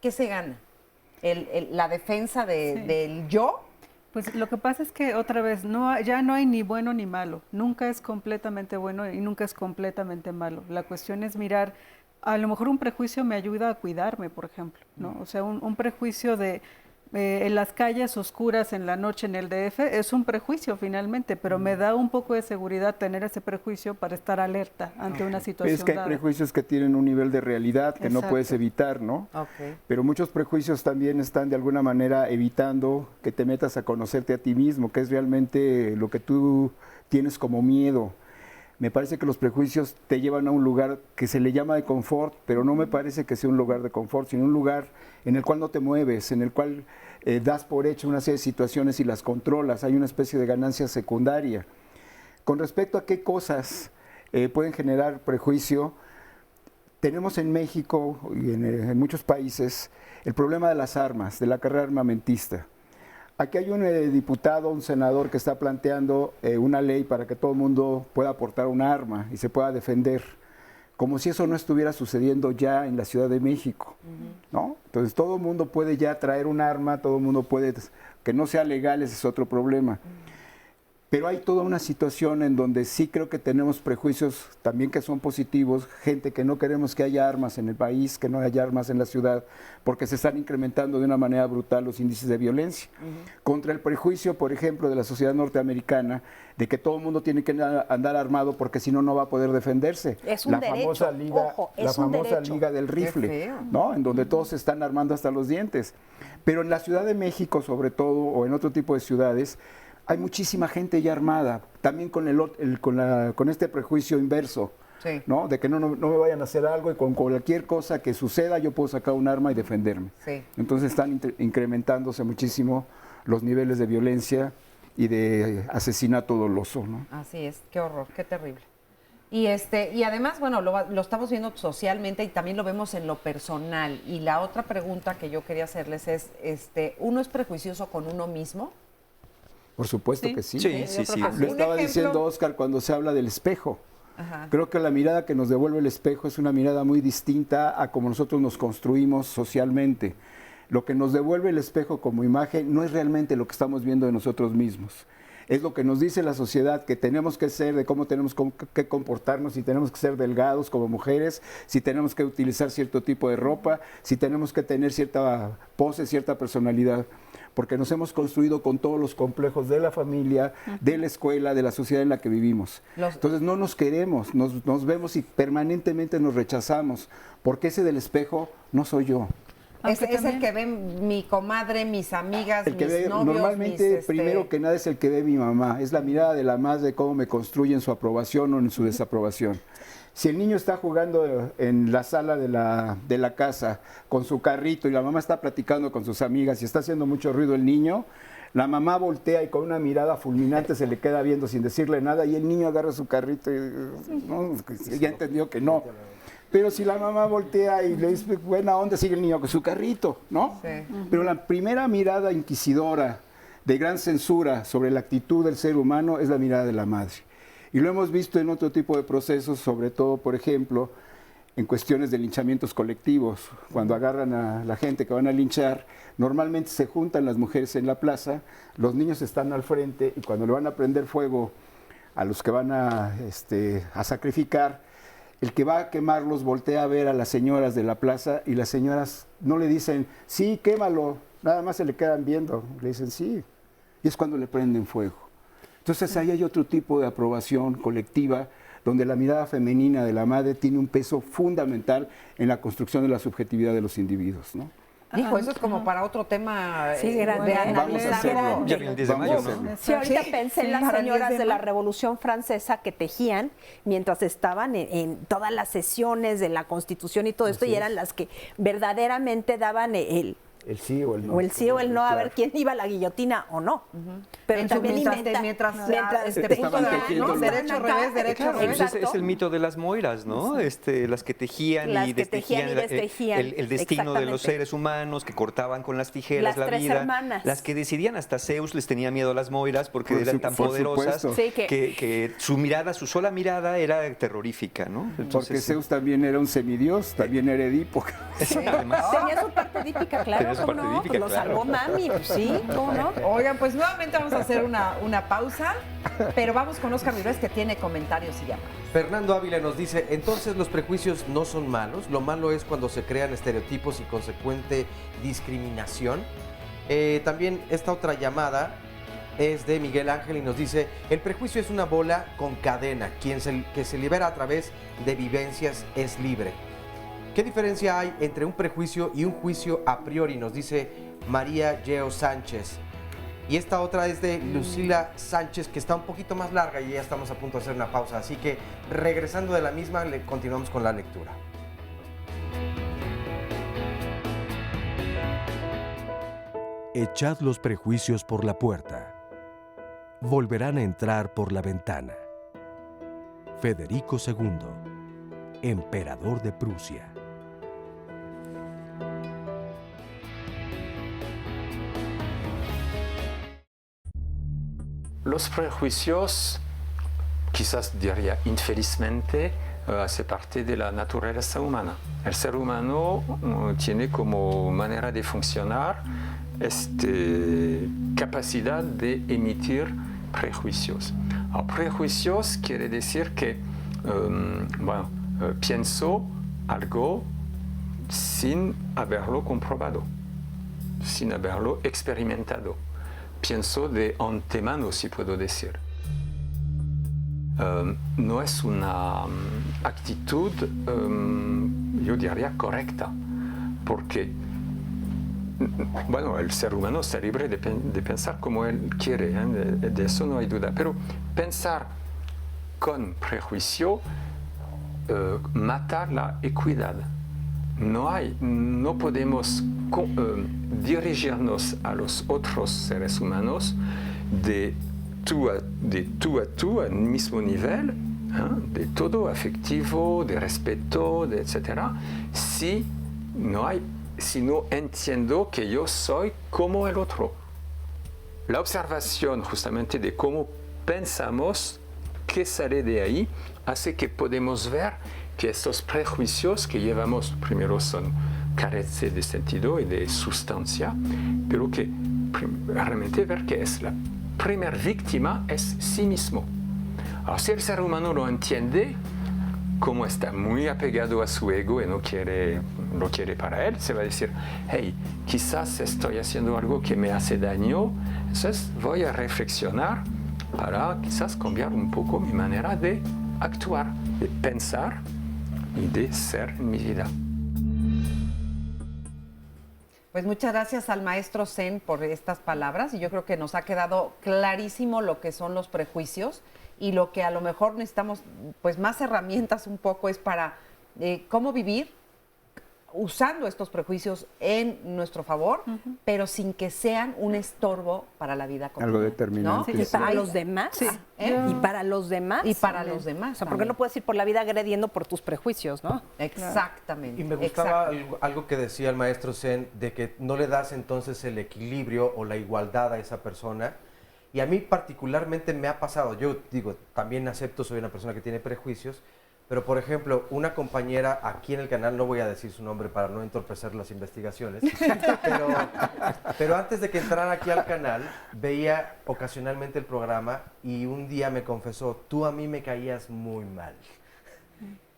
¿Qué se gana? ¿La defensa del yo? Pues lo que pasa es que otra vez, ya no hay ni bueno ni malo. Nunca es completamente bueno y nunca es completamente malo. La cuestión es mirar, a lo mejor un prejuicio me ayuda a cuidarme, por ejemplo, ¿no? O sea, un prejuicio de en las calles oscuras en la noche en el DF es un prejuicio finalmente, pero me da un poco de seguridad tener ese prejuicio para estar alerta ante una situación Es que hay dada. prejuicios que tienen un nivel de realidad que no puedes evitar, ¿no? Okay. Pero muchos prejuicios también están de alguna manera evitando que te metas a conocerte a ti mismo, que es realmente lo que tú tienes como miedo. Me parece que los prejuicios te llevan a un lugar que se le llama de confort, pero no me parece que sea un lugar de confort, sino un lugar en el cual no te mueves, en el cual das por hecho una serie de situaciones y las controlas. Hay una especie de ganancia secundaria. Con respecto a qué cosas pueden generar prejuicio, tenemos en México y en muchos países el problema de las armas, de la carrera armamentista. Aquí hay un diputado, un senador que está planteando una ley para que todo el mundo pueda portar un arma y se pueda defender, como si eso no estuviera sucediendo ya en la Ciudad de México, ¿no? Entonces todo el mundo puede ya traer un arma, todo el mundo puede, que no sea legal, ese es otro problema. Pero hay toda una situación en donde sí creo que tenemos prejuicios también que son positivos, gente que no queremos que haya armas en el país, que no haya armas en la ciudad, porque se están incrementando de una manera brutal los índices de violencia. Contra el prejuicio, por ejemplo, de la sociedad norteamericana, de que todo el mundo tiene que andar armado porque si no, no va a poder defenderse. Es un derecho, ojo, es la un famosa derecho. liga del rifle, ¿no? En donde todos se están armando hasta los dientes. Pero en la Ciudad de México, sobre todo, o en otro tipo de ciudades, hay muchísima gente ya armada, también con este prejuicio inverso, ¿no? De que no me vayan a hacer algo y con cualquier cosa que suceda yo puedo sacar un arma y defenderme. Entonces están incrementándose muchísimo los niveles de violencia y de asesinato doloso, ¿no? Así es, qué horror, qué terrible. Y además, bueno, lo estamos viendo socialmente y también lo vemos en lo personal. Y la otra pregunta que yo quería hacerles es, ¿uno es prejuicioso con uno mismo? Por supuesto que sí. Sí. Lo estaba diciendo Oscar cuando se habla del espejo. Ajá. Creo que la mirada que nos devuelve el espejo es una mirada muy distinta a como nosotros nos construimos socialmente. Lo que nos devuelve el espejo como imagen no es realmente lo que estamos viendo de nosotros mismos. Es lo que nos dice la sociedad que tenemos que ser, de cómo tenemos que comportarnos, si tenemos que ser delgados como mujeres, si tenemos que utilizar cierto tipo de ropa, si tenemos que tener cierta pose, cierta personalidad. Porque nos hemos construido con todos los complejos de la familia, de la escuela, de la sociedad en la que vivimos. Entonces no nos queremos, nos vemos y permanentemente nos rechazamos, porque ese del espejo no soy yo. Es el que ve mi comadre, mis amigas, el que mis ve, novios, normalmente, primero que nada, es el que ve mi mamá. Es la mirada de la madre de cómo me construye en su aprobación o en su desaprobación. Si el niño está jugando en la sala de la casa con su carrito y la mamá está platicando con sus amigas y está haciendo mucho ruido el niño, la mamá voltea y con una mirada fulminante se le queda viendo sin decirle nada y el niño agarra su carrito y no, ya entendió que no. Pero si la mamá voltea y le dice buena onda, sigue el niño con su carrito, ¿no? Sí. Pero la primera mirada inquisidora de gran censura sobre la actitud del ser humano es la mirada de la madre. Y lo hemos visto en otro tipo de procesos, sobre todo, por ejemplo, en cuestiones de linchamientos colectivos. Cuando agarran a la gente que van a linchar, normalmente se juntan las mujeres en la plaza, los niños están al frente y cuando le van a prender fuego a los que van a sacrificar, el que va a quemarlos voltea a ver a las señoras de la plaza y las señoras no le dicen, sí, quémalo, nada más se le quedan viendo, le dicen sí, y es cuando le prenden fuego. Entonces ahí hay otro tipo de aprobación colectiva donde la mirada femenina de la madre tiene un peso fundamental en la construcción de la subjetividad de los individuos, ¿no? Dijo, eso es como para otro tema Sí, de analizar. Ya viene el 10 de mayo, ¿no? Sí, ahorita Sí, pensé en sí, las para el 10 señoras de de la mayo. Revolución Francesa que tejían mientras estaban en todas las sesiones de la Constitución y todo esto, y eran las que verdaderamente daban el sí o el no. o el sí o el no, a ver quién iba a la guillotina o no. Pero En también mientras estaban tejiendo, ¿no? derecho, revés, derecho, Claro, revés. pues es el mito de las moiras, ¿no? Las que tejían Las y que tejían destejían y destejían, el destino de los exactamente. seres humanos, que cortaban con las tijeras Las la tres vida. hermanas. Las que decidían, hasta Zeus les tenía miedo a las moiras porque eran tan por poderosas supuesto. Sí, que su mirada, su sola mirada era terrorífica, ¿no? Porque Zeus también era un semidios, también era Edipo. Tenía su parte edípica, claro. Tenía su ¿cómo parte no? edípica, Lo claro. salvó mami, pues sí, ¿cómo no? Oigan, pues nuevamente vamos a hacer una pausa, pero vamos con Oscar Vives, que tiene comentarios y llamadas. Fernando Ávila nos dice, entonces los prejuicios no son malos, lo malo es cuando se crean estereotipos y consecuente discriminación. También esta otra llamada es de Miguel Ángel y nos dice, el prejuicio es una bola con cadena, que se libera a través de vivencias es libre. ¿Qué diferencia hay entre un prejuicio y un juicio a priori? Nos dice María Geo Sánchez. Y esta otra es de Lucila Sánchez, que está un poquito más larga y ya estamos a punto de hacer una pausa. Así que regresando de la misma, continuamos con la lectura. Echad los prejuicios por la puerta. Volverán a entrar por la ventana. Federico II, emperador de Prusia. Los prejuicios, quizás diría infelizmente, hace parte de la naturaleza humana. El ser humano tiene como manera de funcionar capacidad de emitir prejuicios. Prejuicios quiere decir que pienso algo sin haberlo comprobado, sin haberlo experimentado. Pienso de antemano, si puedo decir. No es una actitud, yo diría, correcta, porque el ser humano está libre de pensar como él quiere, de eso no hay duda, pero pensar con prejuicio mata la equidad. No podemos dirigirnos a los otros seres humanos de tú a tú, al mismo nivel, de todo afectivo, de respeto, etc., si no entiendo que yo soy como el otro. La observación justamente de cómo pensamos, qué sale de ahí, hace que podemos ver que estos prejuicios que llevamos primero son carecen de sentido y de sustancia, pero que realmente ver que es la primera víctima es sí mismo. Ahora, si el ser humano lo entiende, como está muy apegado a su ego y no quiere para él, se va a decir, hey, quizás estoy haciendo algo que me hace daño, entonces voy a reflexionar para quizás cambiar un poco mi manera de actuar, de pensar y de ser en mi vida. Pues muchas gracias al maestro Zen por estas palabras, y yo creo que nos ha quedado clarísimo lo que son los prejuicios, y lo que a lo mejor necesitamos, pues, más herramientas un poco es para cómo vivir usando estos prejuicios en nuestro favor, pero sin que sean un estorbo para la vida cotidiana. Algo determinante. ¿No? Y para los demás. Sí. Y para los demás. Y para los demás. O sea, porque no puedes ir por la vida agrediendo por tus prejuicios, ¿no? Exactamente. Y me gustaba algo que decía el maestro Zen, de que no le das entonces el equilibrio o la igualdad a esa persona. Y a mí particularmente me ha pasado, yo digo, también acepto, soy una persona que tiene prejuicios, pero por ejemplo, una compañera aquí en el canal, no voy a decir su nombre para no entorpecer las investigaciones, pero antes de que entrara aquí al canal, veía ocasionalmente el programa y un día me confesó, tú a mí me caías muy mal.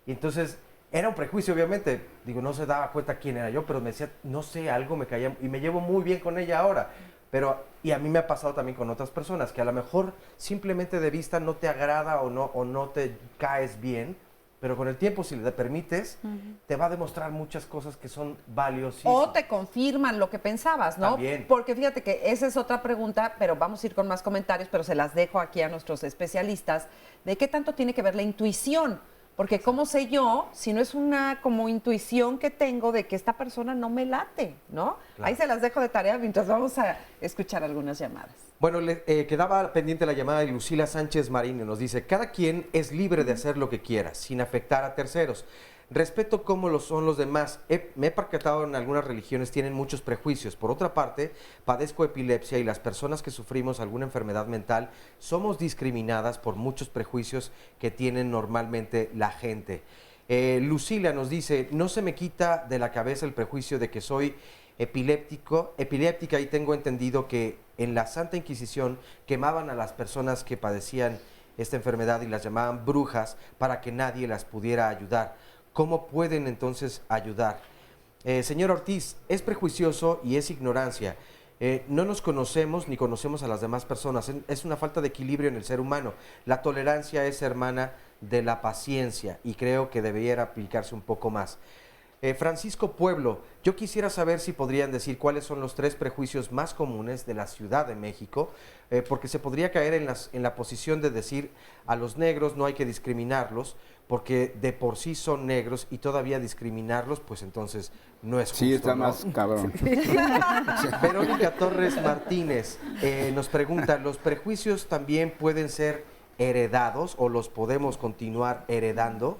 Y entonces, era un prejuicio obviamente, digo, no se daba cuenta quién era yo, pero me decía, no sé, algo me caía, y me llevo muy bien con ella ahora. Y a mí me ha pasado también con otras personas, que a lo mejor simplemente de vista no te agrada o no te caes bien, pero con el tiempo, si le permites, te va a demostrar muchas cosas que son valiosas. O te confirman lo que pensabas, ¿no? También. Porque fíjate que esa es otra pregunta, pero vamos a ir con más comentarios, pero se las dejo aquí a nuestros especialistas, de qué tanto tiene que ver la intuición. Porque ¿cómo sé yo si no es una como intuición que tengo de que esta persona no me late, ¿no? Claro. Ahí se las dejo de tarea mientras vamos a escuchar algunas llamadas. Bueno, quedaba pendiente la llamada de Lucila Sánchez Marín y nos dice, cada quien es libre de hacer lo que quiera, sin afectar a terceros. Respeto cómo lo son los demás. Me he percatado en algunas religiones tienen muchos prejuicios. Por otra parte, padezco epilepsia y las personas que sufrimos alguna enfermedad mental somos discriminadas por muchos prejuicios que tienen normalmente la gente. Lucila nos dice, no se me quita de la cabeza el prejuicio de que soy epiléptica y tengo entendido que en la Santa Inquisición quemaban a las personas que padecían esta enfermedad y las llamaban brujas para que nadie las pudiera ayudar. ¿Cómo pueden entonces ayudar? Señor Ortiz, es prejuicioso y es ignorancia. No nos conocemos ni conocemos a las demás personas. Es una falta de equilibrio en el ser humano. La tolerancia es hermana de la paciencia y creo que debiera aplicarse un poco más. Francisco Pueblo, yo quisiera saber si podrían decir cuáles son los 3 prejuicios más comunes de la Ciudad de México, porque se podría caer en la posición de decir a los negros no hay que discriminarlos, porque de por sí son negros y todavía discriminarlos, pues entonces no es justo. Sí, está ¿no? más cabrón. Verónica Torres Martínez nos pregunta, ¿los prejuicios también pueden ser heredados o los podemos continuar heredando?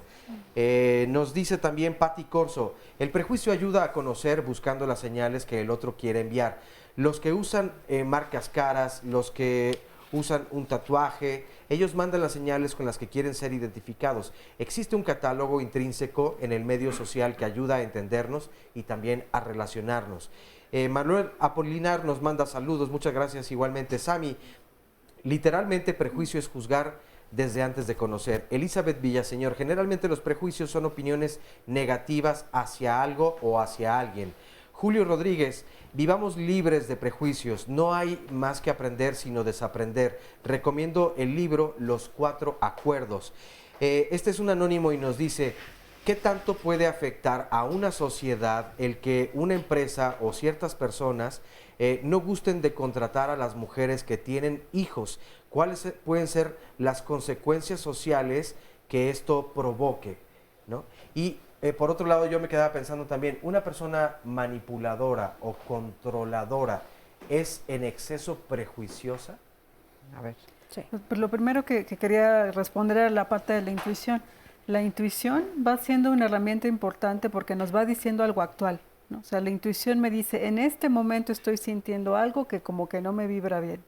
Nos dice también Patti Corso, el prejuicio ayuda a conocer buscando las señales que el otro quiere enviar. Los que usan marcas caras, los que usan un tatuaje, ellos mandan las señales con las que quieren ser identificados. Existe un catálogo intrínseco en el medio social que ayuda a entendernos y también a relacionarnos. Manuel Apolinar nos manda saludos, muchas gracias igualmente. Sami, literalmente prejuicio es juzgar desde antes de conocer. Elizabeth Villaseñor, generalmente los prejuicios son opiniones negativas hacia algo o hacia alguien. Julio Rodríguez, vivamos libres de prejuicios, no hay más que aprender sino desaprender. Recomiendo el libro Los 4 Acuerdos. Este es un anónimo y nos dice, ¿qué tanto puede afectar a una sociedad el que una empresa o ciertas personas no gusten de contratar a las mujeres que tienen hijos? ¿Cuáles pueden ser las consecuencias sociales que esto provoque, ¿no? Y por otro lado, yo me quedaba pensando también, una persona manipuladora o controladora, ¿es en exceso prejuiciosa? A ver. Sí. Pues lo primero que quería responder era la parte de la intuición. La intuición va siendo una herramienta importante porque nos va diciendo algo actual, ¿no? O sea, la intuición me dice, en este momento estoy sintiendo algo que como que no me vibra bien.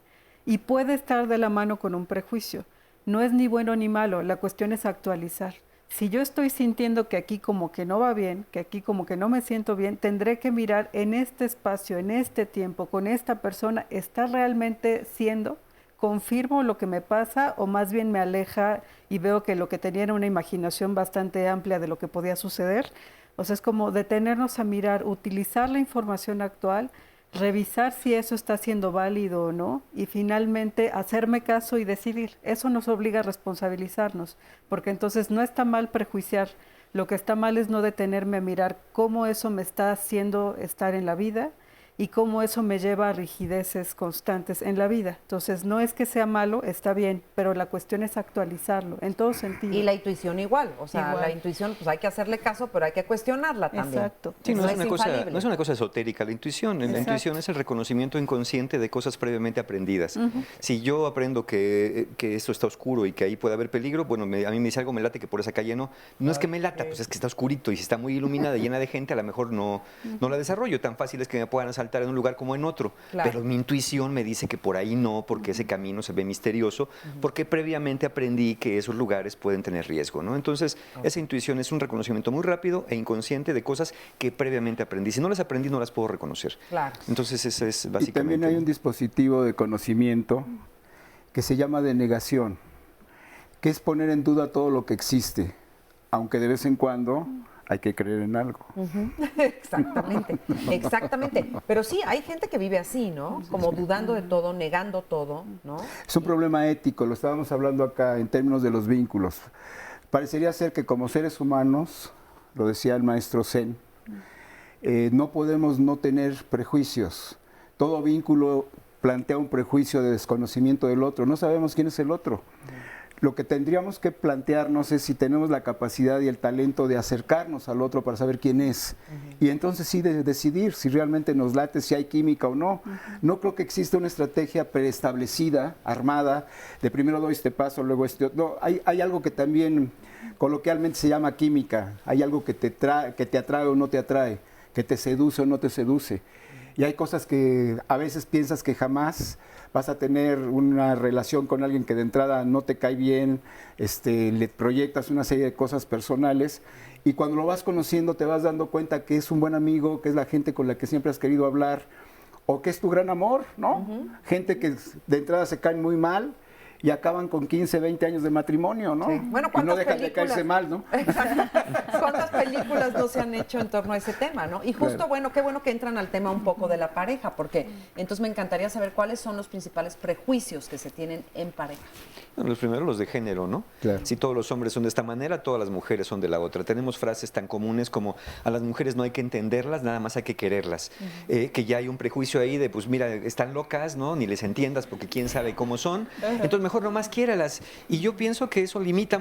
Y puede estar de la mano con un prejuicio. No es ni bueno ni malo, la cuestión es actualizar. Si yo estoy sintiendo que aquí como que no va bien, que aquí como que no me siento bien, tendré que mirar en este espacio, en este tiempo, con esta persona, ¿está realmente siendo? ¿Confirmo lo que me pasa o más bien me aleja y veo que lo que tenía era una imaginación bastante amplia de lo que podía suceder? O sea, es como detenernos a mirar, utilizar la información actual, revisar si eso está siendo válido o no y finalmente hacerme caso y decidir. Eso nos obliga a responsabilizarnos, porque entonces no está mal prejuiciar, lo que está mal es no detenerme a mirar cómo eso me está haciendo estar en la vida y cómo eso me lleva a rigideces constantes en la vida. Entonces, no es que sea malo, está bien, pero la cuestión es actualizarlo en todo sentido. Y la intuición igual, o sea, Igual. la intuición pues hay que hacerle caso, pero hay que cuestionarla también. Exacto. Sí, no es una infalible. cosa esotérica la intuición. La Exacto. intuición es el reconocimiento inconsciente de cosas previamente aprendidas. Ujú. Si yo aprendo que esto está oscuro y que ahí puede haber peligro, bueno, a mí me dice algo, me late que por esa calle no. No es que me lata, pues es que está oscurito y si está muy iluminada, llena de gente, a lo mejor no la desarrollo. Tan fácil es que me puedan asaltar en un lugar como en otro. Claro. Pero mi intuición me dice que por ahí no, porque ese camino se ve misterioso, porque previamente aprendí que esos lugares pueden tener riesgo, ¿no? Entonces, esa intuición es un reconocimiento muy rápido e inconsciente de cosas que previamente aprendí. Si no las aprendí, no las puedo reconocer. Claro. Entonces, ese es Y básicamente... también hay un dispositivo de conocimiento que se llama denegación, que es poner en duda todo lo que existe, aunque de vez en cuando hay que creer en algo. Exactamente, exactamente. Pero sí, hay gente que vive así, ¿no? Como dudando de todo, negando todo, ¿no? Es un problema ético, lo estábamos hablando acá en términos de los vínculos. parecería ser que como seres humanos, lo decía el maestro Zen, no podemos no tener prejuicios. Todo vínculo plantea un prejuicio de desconocimiento del otro. No sabemos quién es el otro. Lo que tendríamos que plantearnos es si tenemos la capacidad y el talento de acercarnos al otro para saber quién es. Y entonces sí de decidir si realmente nos late, si hay química o no. No creo que exista una estrategia preestablecida, armada, de primero doy este paso, luego este otro. No, hay algo que también coloquialmente se llama química. Hay algo que te atrae o no te atrae, que te seduce o no te seduce. Y hay cosas que a veces piensas que jamás vas a tener una relación con alguien que de entrada no te cae bien, le proyectas una serie de cosas personales y cuando lo vas conociendo te vas dando cuenta que es un buen amigo, que es la gente con la que siempre has querido hablar o que es tu gran amor, ¿no? Gente que de entrada se caen muy mal y acaban con 15, 20 años de matrimonio, ¿no? Sí. Bueno, y no dejan de caerse mal, ¿no? ¿Cuántas películas no se han hecho en torno a ese tema, no? Y justo, bueno, qué bueno que entran al tema un poco de la pareja, porque entonces me encantaría saber cuáles son los principales prejuicios que se tienen en pareja. Bueno, los primeros, los de género, ¿no? Claro. Si todos los hombres son de esta manera, todas las mujeres son de la otra. Tenemos frases tan comunes como a las mujeres no hay que entenderlas, nada más hay que quererlas. Que ya hay un prejuicio ahí de, pues mira, están locas, ¿no? Ni les entiendas porque quién sabe cómo son. Entonces mejor nomás quiéralas. Y yo pienso que eso limita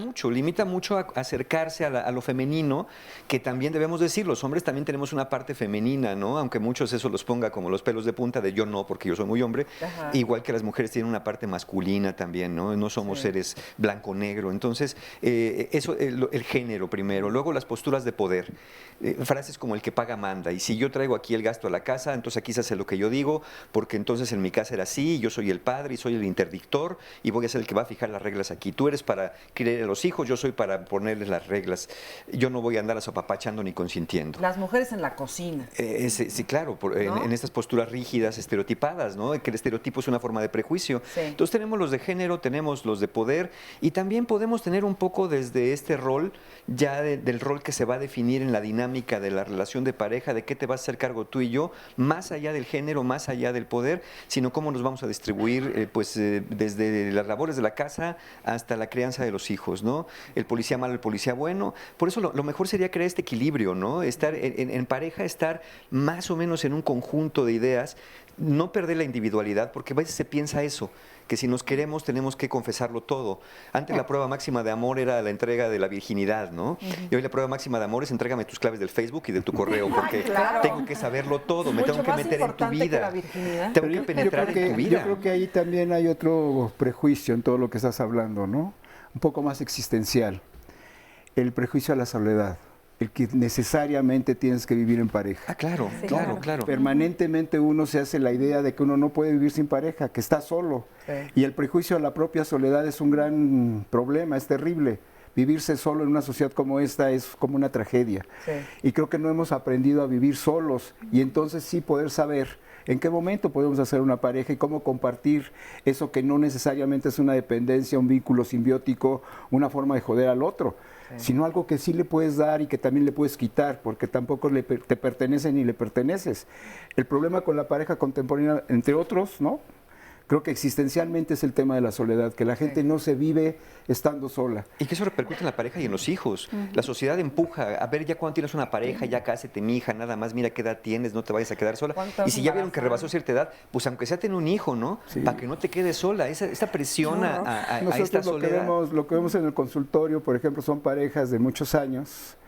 mucho a acercarse a lo femenino, que también debemos decir, los hombres también tenemos una parte femenina, ¿no? Aunque muchos eso los ponga como los pelos de punta de yo no, porque yo soy muy hombre. Igual que las mujeres tienen una parte masculina también, ¿no? No somos seres blanco-negro. Entonces, eso, el género primero. Luego las posturas de poder. Frases como el que paga manda. Y si yo traigo aquí el gasto a la casa, entonces aquí se hace lo que yo digo, porque entonces en mi casa era así, yo soy el padre y soy el interdictor y voy a ser el que va a fijar las reglas aquí. Tú eres para criar a los hijos, yo soy para ponerles las reglas. Yo no voy a andar apapachando ni consintiendo. Las mujeres en la cocina. Sí, claro, ¿no? en estas posturas rígidas, estereotipadas, ¿no? Que el estereotipo es una forma de prejuicio. Sí. Entonces tenemos los de género, tenemos los de poder y también podemos tener un poco desde este rol, ya del rol que se va a definir en la dinámica de la relación de pareja, de qué te vas a hacer cargo tú y yo, más allá del género, más allá del poder, sino cómo nos vamos a distribuir, desde las labores de la casa hasta la crianza de los hijos, ¿no? El policía malo, el policía bueno. Por eso lo mejor sería crear este equilibrio, ¿no? Estar en pareja, estar más o menos en un conjunto de ideas, no perder la individualidad, porque a veces se piensa eso, que si nos queremos tenemos que confesarlo todo. Antes la prueba máxima de amor era la entrega de la virginidad, ¿no? Y hoy la prueba máxima de amor es entrégame tus claves del Facebook y de tu correo, porque tengo que saberlo todo, me tengo que meter en tu vida. Tengo que penetrar en tu vida. Yo creo que ahí también hay otro prejuicio en todo lo que estás hablando, ¿no? Un poco más existencial. El prejuicio a la soledad. El que necesariamente tienes que vivir en pareja. Ah, claro, sí, claro. Permanentemente uno se hace la idea de que uno no puede vivir sin pareja, que está solo. Sí. Y el prejuicio a la propia soledad es un gran problema, es terrible. Vivirse solo en una sociedad como esta es como una tragedia. Sí. Y creo que no hemos aprendido a vivir solos y entonces sí poder saber en qué momento podemos hacer una pareja y cómo compartir eso que no necesariamente es una dependencia, un vínculo simbiótico, una forma de joder al otro. Sino algo que sí le puedes dar y que también le puedes quitar, porque tampoco te pertenece ni le perteneces. El problema con la pareja contemporánea, entre otros, ¿no? Creo que existencialmente es el tema de la soledad, que la gente no se vive estando sola. Y que eso repercute en la pareja y en los hijos. La sociedad empuja, a ver, ya cuando tienes una pareja, ya cásate, mija, nada más, mira qué edad tienes, no te vayas a quedar sola. Y si ya vieron que rebasó cierta edad, pues aunque sea tener un hijo, ¿no? Sí. Para que no te quedes sola, esta presión a esta soledad. Lo que vemos en el consultorio, por ejemplo, son parejas de muchos años,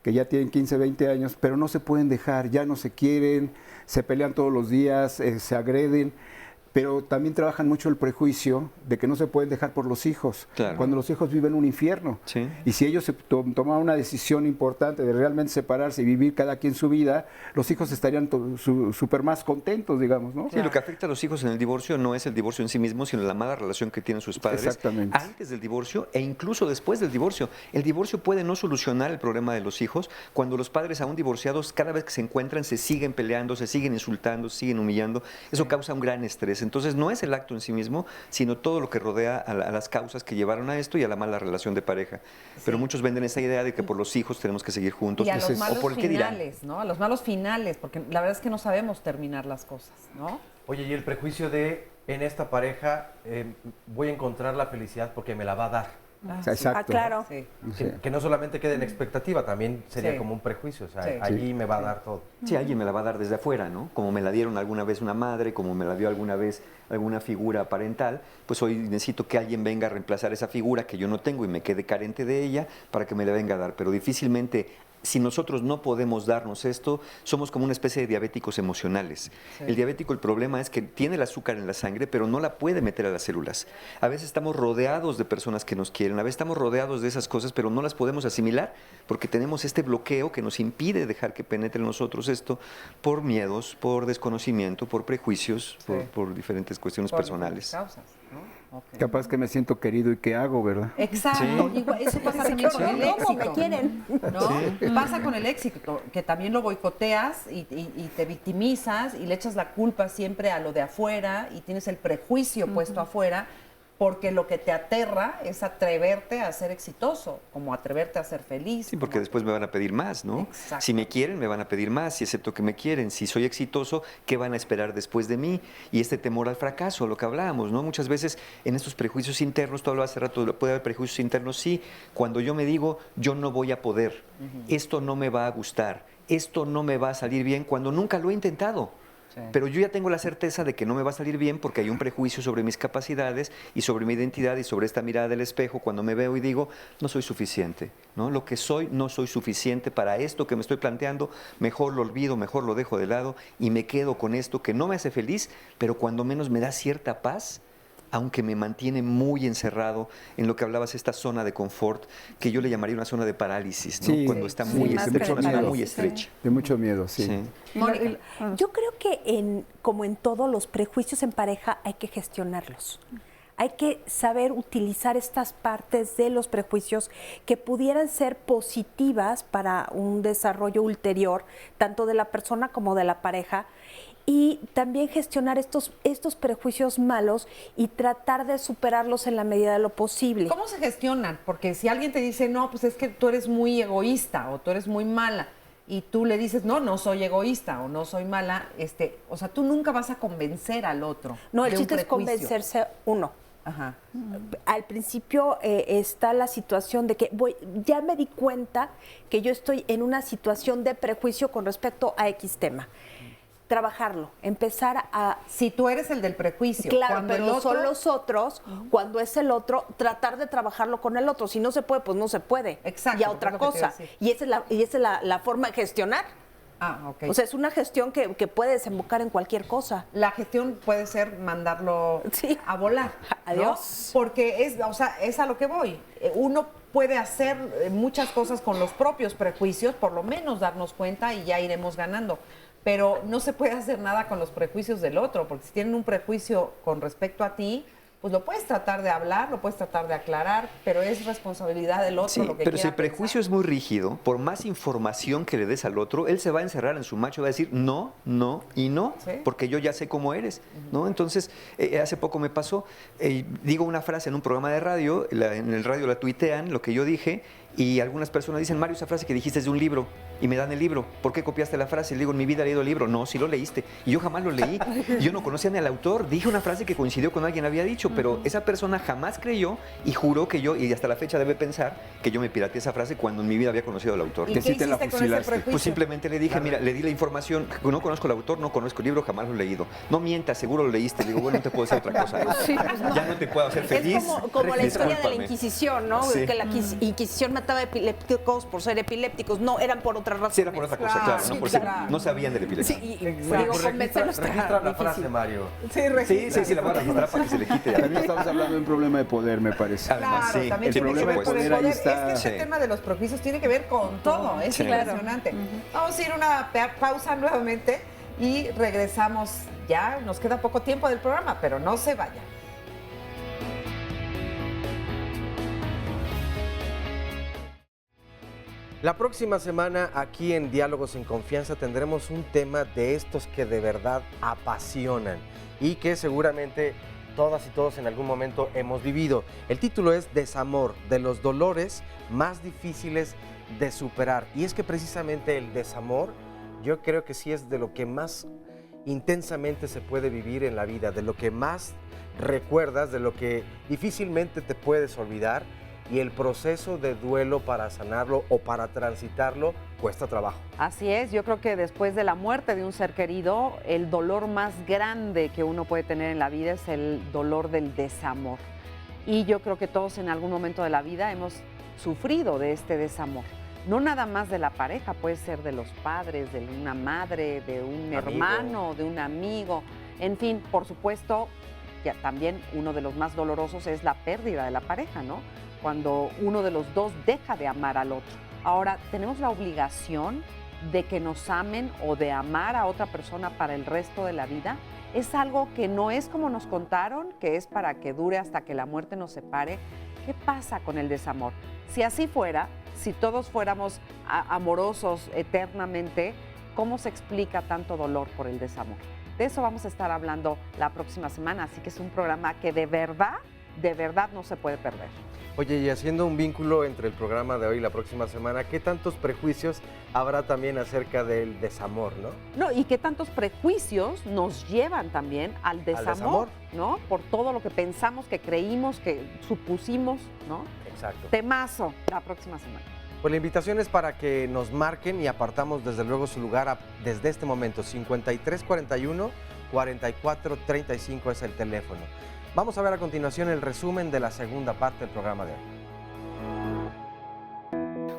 que ya tienen 15, 20 años, pero no se pueden dejar, ya no se quieren, se pelean todos los días, se agreden. Pero también trabajan mucho el prejuicio de que no se pueden dejar por los hijos, cuando los hijos viven un infierno. Sí. Y si ellos toman una decisión importante de realmente separarse y vivir cada quien su vida, los hijos estarían súper más contentos, digamos, ¿no? Sí, lo que afecta a los hijos en el divorcio no es el divorcio en sí mismo, sino la mala relación que tienen sus padres antes del divorcio e incluso después del divorcio. El divorcio puede no solucionar el problema de los hijos cuando los padres aún divorciados, cada vez que se encuentran, se siguen peleando, se siguen insultando, se siguen humillando. Eso causa un gran estrés. Entonces no es el acto en sí mismo, sino todo lo que rodea a las causas que llevaron a esto y a la mala relación de pareja. Sí. Pero muchos venden esa idea de que por los hijos tenemos que seguir juntos. Y a los malos o por finales, ¿no? A los malos finales, porque la verdad es que no sabemos terminar las cosas, ¿no? Oye, y el prejuicio de, en esta pareja, voy a encontrar la felicidad porque me la va a dar. Exacto. Claro. Sí. Que no solamente quede en expectativa, también sería como un prejuicio, o sea, allí me va a dar todo. Sí, alguien me la va a dar desde afuera, ¿no? Como me la dieron alguna vez una madre, como me la dio alguna vez alguna figura parental, pues hoy necesito que alguien venga a reemplazar esa figura que yo no tengo y me quede carente de ella para que me la venga a dar. Pero difícilmente, si nosotros no podemos darnos esto, somos como una especie de diabéticos emocionales. Sí. El diabético, el problema es que tiene el azúcar en la sangre, pero no la puede meter a las células. A veces estamos rodeados de personas que nos quieren, a veces estamos rodeados de esas cosas, pero no las podemos asimilar porque tenemos este bloqueo que nos impide dejar que penetre en nosotros esto por miedos, por desconocimiento, por prejuicios, por diferentes cuestiones personales. Causas, ¿no? Okay. Capaz que me siento querido y ¿qué hago, verdad? Exacto. Sí. Igual, eso pasa también con el éxito. ¿Cómo me quieren? ¿No? Pasa con el éxito, que también lo boicoteas y te victimizas y le echas la culpa siempre a lo de afuera y tienes el prejuicio puesto afuera, porque lo que te aterra es atreverte a ser exitoso, como atreverte a ser feliz. Sí, porque después me van a pedir más, ¿no? Exacto. Si me quieren, me van a pedir más. Si acepto que me quieren, si soy exitoso, ¿qué van a esperar después de mí? Y este temor al fracaso, lo que hablábamos, ¿no? Muchas veces en estos prejuicios internos, tú hablabas hace rato, puede haber prejuicios internos, sí. Cuando yo me digo, yo no voy a poder, esto no me va a gustar, esto no me va a salir bien, cuando nunca lo he intentado. Sí. Pero yo ya tengo la certeza de que no me va a salir bien porque hay un prejuicio sobre mis capacidades y sobre mi identidad y sobre esta mirada del espejo cuando me veo y digo, no soy suficiente, ¿no? Lo que soy, no soy suficiente para esto que me estoy planteando, mejor lo olvido, mejor lo dejo de lado y me quedo con esto que no me hace feliz, pero cuando menos me da cierta paz, aunque me mantiene muy encerrado en lo que hablabas, esta zona de confort, que yo le llamaría una zona de parálisis, ¿no? Sí, Cuando está muy estrecha, una zona muy estrecha. De mucho miedo, sí. Mónica, yo creo que como en todos los prejuicios en pareja hay que gestionarlos. Hay que saber utilizar estas partes de los prejuicios que pudieran ser positivas para un desarrollo ulterior, tanto de la persona como de la pareja, y también gestionar estos prejuicios malos y tratar de superarlos en la medida de lo posible. ¿Cómo se gestionan? Porque si alguien te dice, no, pues es que tú eres muy egoísta o tú eres muy mala, y tú le dices, no soy egoísta o no soy mala, o sea, tú nunca vas a convencer al otro. No, el chiste es convencerse uno. Ajá. Al principio está la situación de que ya me di cuenta que yo estoy en una situación de prejuicio con respecto a X tema. Trabajarlo, empezar a... Si tú eres el del prejuicio. Claro, pero son los otros, cuando es el otro, tratar de trabajarlo con el otro. Si no se puede, pues no se puede. Exacto. Y a otra cosa. Y esa es la forma de gestionar. Ah, ok. O sea, es una gestión que puede desembocar en cualquier cosa. La gestión puede ser mandarlo a volar. Adiós. ¿No? Porque es a lo que voy. Uno puede hacer muchas cosas con los propios prejuicios, por lo menos darnos cuenta y ya iremos ganando. Pero no se puede hacer nada con los prejuicios del otro, porque si tienen un prejuicio con respecto a ti, pues lo puedes tratar de hablar, lo puedes tratar de aclarar, pero es responsabilidad del otro sí, lo que pero si el quiera prejuicio es muy rígido, por más información que le des al otro, él se va a encerrar en su macho y va a decir no, no y no, porque yo ya sé cómo eres, ¿no? Entonces, hace poco me pasó, digo una frase en un programa de radio, en el radio la tuitean, lo que yo dije, y algunas personas dicen, Mario, esa frase que dijiste es de un libro, y me dan el libro. ¿Por qué copiaste la frase? Le digo, en mi vida he leído el libro. No, sí lo leíste. Y yo jamás lo leí. Yo no conocía ni al autor. Dije una frase que coincidió con alguien había dicho, pero esa persona jamás creyó y juró que yo, y hasta la fecha debe pensar, que yo me pirateé esa frase cuando en mi vida había conocido al autor. ¿Y qué hiciste con ese prejuicio? Pues simplemente le dije, mira, le di la información, no conozco al autor, no conozco el libro, jamás lo he leído. No mientas, seguro lo leíste. Le digo, bueno, no te puedo hacer otra cosa. Sí, pues no. Ya no te puedo hacer feliz. Es como la historia de la Inquisición, ¿no? Sí. Que la Inquisición mataba epilépticos por ser epilépticos. No, eran por otra razón. Sí, era por otra cosa, claro. No, por ser, no sabían del epilepsia. Sí, digo, convencerlos está registra la difícil. frase, Mario. Sí, la voy a registrar para que se le quite. También estamos hablando de un problema de poder, me parece. Además, Claro, también el problema de poder ahí está. Es que este tema de los prejuicios tiene que ver con todo, es impresionante. Vamos a ir a una pausa nuevamente y regresamos ya, nos queda poco tiempo del programa, pero no se vayan. La próxima semana aquí en Diálogos en Confianza tendremos un tema de estos que de verdad apasionan y que seguramente todas y todos en algún momento hemos vivido. El título es Desamor, de los dolores más difíciles de superar. Y es que precisamente el desamor yo creo que sí es de lo que más intensamente se puede vivir en la vida, de lo que más recuerdas, de lo que difícilmente te puedes olvidar. y el proceso de duelo para sanarlo o para transitarlo cuesta trabajo. Así es, yo creo que después de la muerte de un ser querido, el dolor más grande que uno puede tener en la vida es el dolor del desamor. Y yo creo que todos en algún momento de la vida hemos sufrido de este desamor. No nada más de la pareja, puede ser de los padres, de una madre, de un hermano, de un amigo. En fin, por supuesto, ya también uno de los más dolorosos es la pérdida de la pareja, ¿no? Cuando uno de los dos deja de amar al otro. Ahora, tenemos la obligación de que nos amen o de amar a otra persona para el resto de la vida. Es algo que no es como nos contaron, que es para que dure hasta que la muerte nos separe. ¿Qué pasa con el desamor? Si así fuera, si todos fuéramos amorosos eternamente, ¿cómo se explica tanto dolor por el desamor? De eso vamos a estar hablando la próxima semana, así que es un programa que de verdad no se puede perder. Oye, y haciendo un vínculo entre el programa de hoy y la próxima semana, ¿qué tantos prejuicios habrá también acerca del desamor, no? No, y qué tantos prejuicios nos llevan también al desamor, ¿no? Por todo lo que pensamos, que creímos, que supusimos, ¿no? Exacto. Temazo la próxima semana. Pues la invitación es para que nos marquen y apartamos desde luego su lugar desde este momento. 5341-4435 es el teléfono. Vamos a ver a continuación el resumen de la segunda parte del programa de hoy.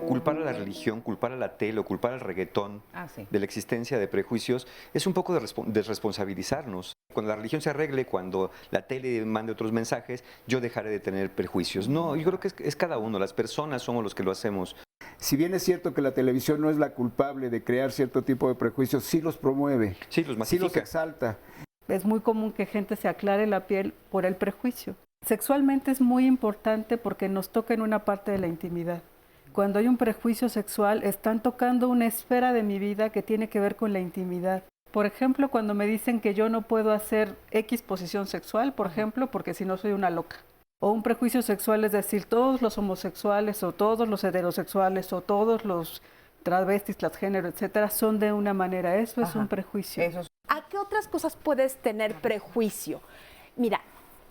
Culpar a la religión, culpar a la tele o culpar al reggaetón de la existencia de prejuicios es un poco de desresponsabilizarnos. Cuando la religión se arregle, cuando la tele mande otros mensajes, yo dejaré de tener prejuicios. No, yo creo que es cada uno, las personas somos los que lo hacemos. Si bien es cierto que la televisión no es la culpable de crear cierto tipo de prejuicios, sí los promueve, sí los masifica, sí los exalta. Es muy común que gente se aclare la piel por el prejuicio. Sexualmente es muy importante porque nos toca en una parte de la intimidad. Cuando hay un prejuicio sexual, están tocando una esfera de mi vida que tiene que ver con la intimidad. Por ejemplo, cuando me dicen que yo no puedo hacer X posición sexual, por ejemplo, porque si no soy una loca. O un prejuicio sexual es decir, todos los homosexuales o todos los heterosexuales o todos los travestis, transgénero, etcétera, son de una manera. Eso es un prejuicio. ¿A qué otras cosas puedes tener prejuicio? Mira,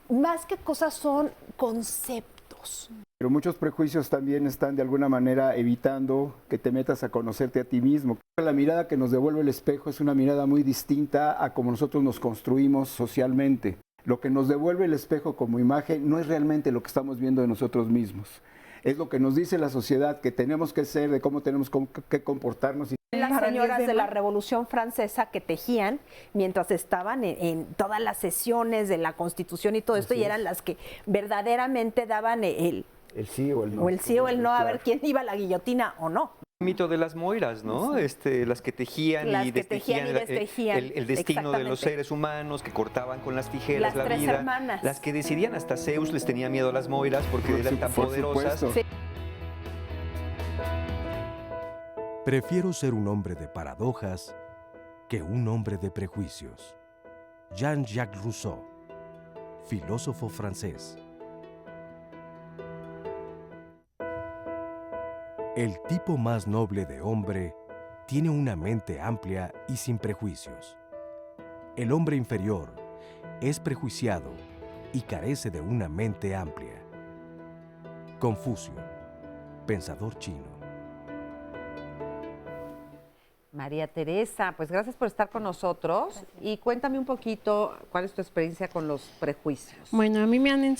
más que cosas son conceptos. Pero muchos prejuicios también están de alguna manera evitando que te metas a conocerte a ti mismo. La mirada que nos devuelve el espejo es una mirada muy distinta a cómo nosotros nos construimos socialmente. Lo que nos devuelve el espejo como imagen no es realmente lo que estamos viendo de nosotros mismos. Es lo que nos dice la sociedad que tenemos que ser, de cómo tenemos que comportarnos. Las señoras de la Revolución Francesa que tejían mientras estaban en todas las sesiones de la Constitución y todo esto, y eran las que verdaderamente daban el sí o el no. O el sí o el no, a ver quién iba a la guillotina o no. El mito de las moiras, ¿no? Las que tejían y destejían el destino de los seres humanos, que cortaban con las tijeras la vida. Hermanas. Las que decidían, hasta Zeus les tenía miedo a las moiras porque eran tan poderosas. Sí. Prefiero ser un hombre de paradojas que un hombre de prejuicios. Jean-Jacques Rousseau, filósofo francés. El tipo más noble de hombre tiene una mente amplia y sin prejuicios. El hombre inferior es prejuiciado y carece de una mente amplia. Confucio, pensador chino. María Teresa, pues gracias por estar con nosotros y cuéntame un poquito cuál es tu experiencia con los prejuicios. Bueno, a mí me han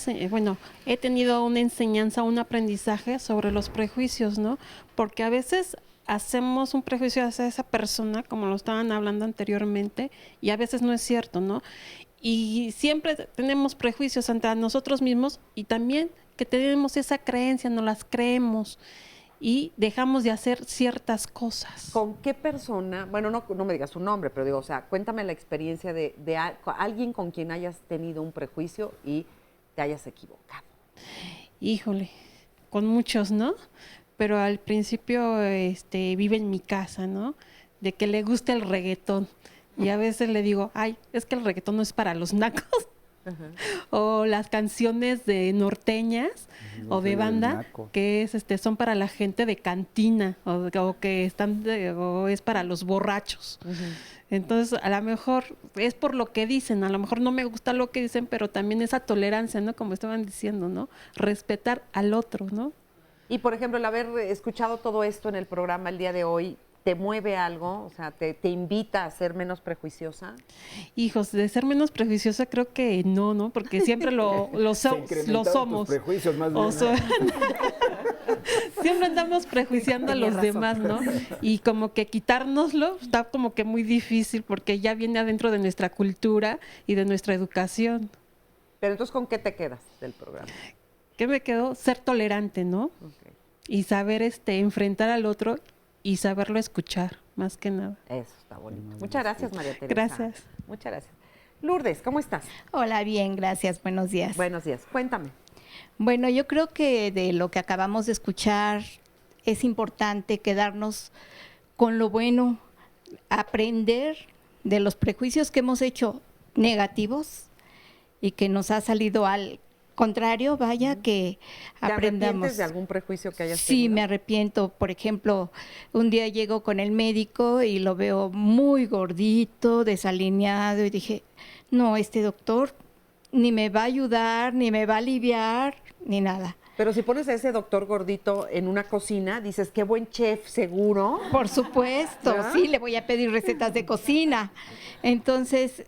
he tenido una enseñanza, un aprendizaje sobre los prejuicios, ¿no? Porque a veces hacemos un prejuicio hacia esa persona, como lo estaban hablando anteriormente, y a veces no es cierto, ¿no? Y siempre tenemos prejuicios ante nosotros mismos y también que tenemos esa creencia, no las creemos. Y dejamos de hacer ciertas cosas. ¿Con qué persona? Bueno, no me digas su nombre, pero digo, o sea, cuéntame la experiencia de alguien con quien hayas tenido un prejuicio y te hayas equivocado. Híjole, con muchos, ¿no? Pero al principio vive en mi casa, ¿no? De que le gusta el reggaetón. Y a veces le digo, ay, es que el reggaetón no es para los nacos. O las canciones de norteñas o de banda que son para la gente de cantina o que están o es para los borrachos. Entonces, a lo mejor es por lo que dicen, a lo mejor no me gusta lo que dicen, pero también esa tolerancia, ¿no? Como estaban diciendo, ¿no? Respetar al otro, ¿no? Y, por ejemplo, el haber escuchado todo esto en el programa el día de hoy, ¿te mueve algo? O sea, ¿te invita a ser menos prejuiciosa? Hijos, de ser menos prejuiciosa creo que no, porque siempre lo somos. Tus prejuicios más bien. Siempre andamos prejuiciando a los demás, ¿no? Y como que quitárnoslo está como que muy difícil porque ya viene adentro de nuestra cultura y de nuestra educación. Pero entonces, ¿con qué te quedas del programa? ¿Qué me quedó? Ser tolerante, ¿no? Okay. Y saber enfrentar al otro y saberlo escuchar, más que nada. Eso está bonito. Muchas gracias, María Teresa. Gracias. Muchas gracias. Lourdes, ¿cómo estás? Hola, bien, gracias. Buenos días. Buenos días. Cuéntame. Bueno, yo creo que de lo que acabamos de escuchar es importante quedarnos con lo bueno, aprender de los prejuicios que hemos hecho negativos y que nos ha salido al contrario, vaya, que aprendamos. ¿Te arrepientes de algún prejuicio que hayas tenido? Sí, me arrepiento. Por ejemplo, un día llego con el médico y lo veo muy gordito, desalineado, y dije, no, este doctor ni me va a ayudar, ni me va a aliviar, ni nada. Pero si pones a ese doctor gordito en una cocina, dices, qué buen chef, seguro. Por supuesto, ¿verdad? Sí, le voy a pedir recetas de cocina. Entonces,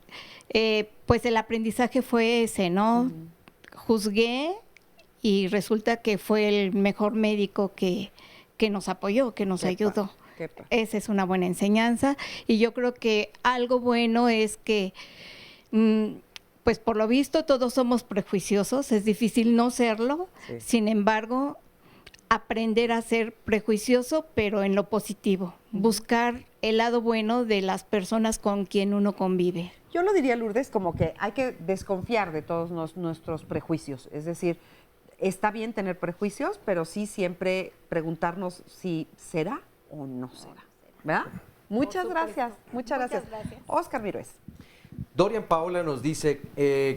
pues el aprendizaje fue ese, ¿no? Juzgué y resulta que fue el mejor médico que nos apoyó, que nos ayudó. Esa es una buena enseñanza. Y yo creo que algo bueno es que, pues por lo visto todos somos prejuiciosos, es difícil no serlo. Sí. Sin embargo, aprender a ser prejuicioso, pero en lo positivo. Buscar el lado bueno de las personas con quien uno convive. Yo lo diría, Lourdes, como que hay que desconfiar de todos nuestros prejuicios. Es decir, está bien tener prejuicios, pero sí siempre preguntarnos si será o no será. ¿Verdad? Muchas gracias. Muchas gracias. Óscar Virués. Dorian Paola nos dice,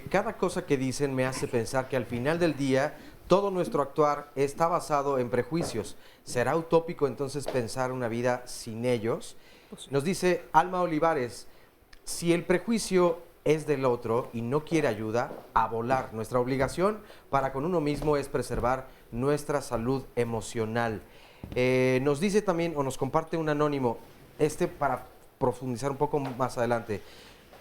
cada cosa que dicen me hace pensar que al final del día todo nuestro actuar está basado en prejuicios. ¿Será utópico entonces pensar una vida sin ellos? Nos dice Alma Olivares, si el prejuicio es del otro y no quiere ayuda, a volar. Nuestra obligación para con uno mismo es preservar nuestra salud emocional. Nos dice también, o nos comparte un anónimo, para profundizar un poco más adelante.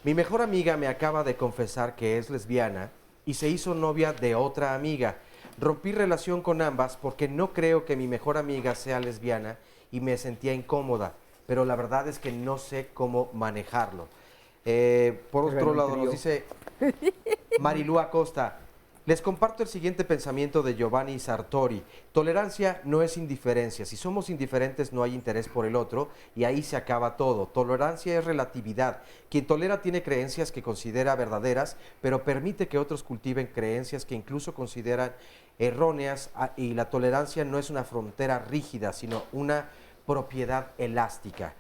Mi mejor amiga me acaba de confesar que es lesbiana y se hizo novia de otra amiga. Rompí relación con ambas porque no creo que mi mejor amiga sea lesbiana y me sentía incómoda, pero la verdad es que no sé cómo manejarlo. Por otro lado, nos dice Marilú Acosta, les comparto el siguiente pensamiento de Giovanni Sartori. Tolerancia no es indiferencia. Si somos indiferentes no hay interés por el otro y ahí se acaba todo. Tolerancia es relatividad. Quien tolera tiene creencias que considera verdaderas, pero permite que otros cultiven creencias que incluso consideran erróneas, y la tolerancia no es una frontera rígida, sino una propiedad elástica.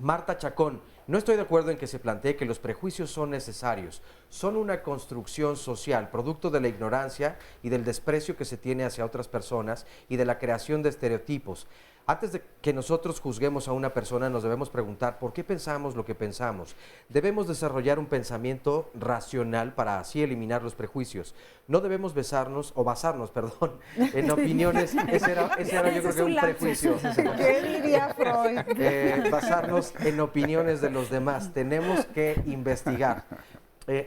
Marta Chacón, no estoy de acuerdo en que se plantee que los prejuicios son necesarios. Son una construcción social, producto de la ignorancia y del desprecio que se tiene hacia otras personas y de la creación de estereotipos. Antes de que nosotros juzguemos a una persona, nos debemos preguntar por qué pensamos lo que pensamos. Debemos desarrollar un pensamiento racional para así eliminar los prejuicios. No debemos basarnos en opiniones. Ese era yo creo que un prejuicio. ¿Qué diría Freud? Basarnos en opiniones de los demás. Tenemos que investigar.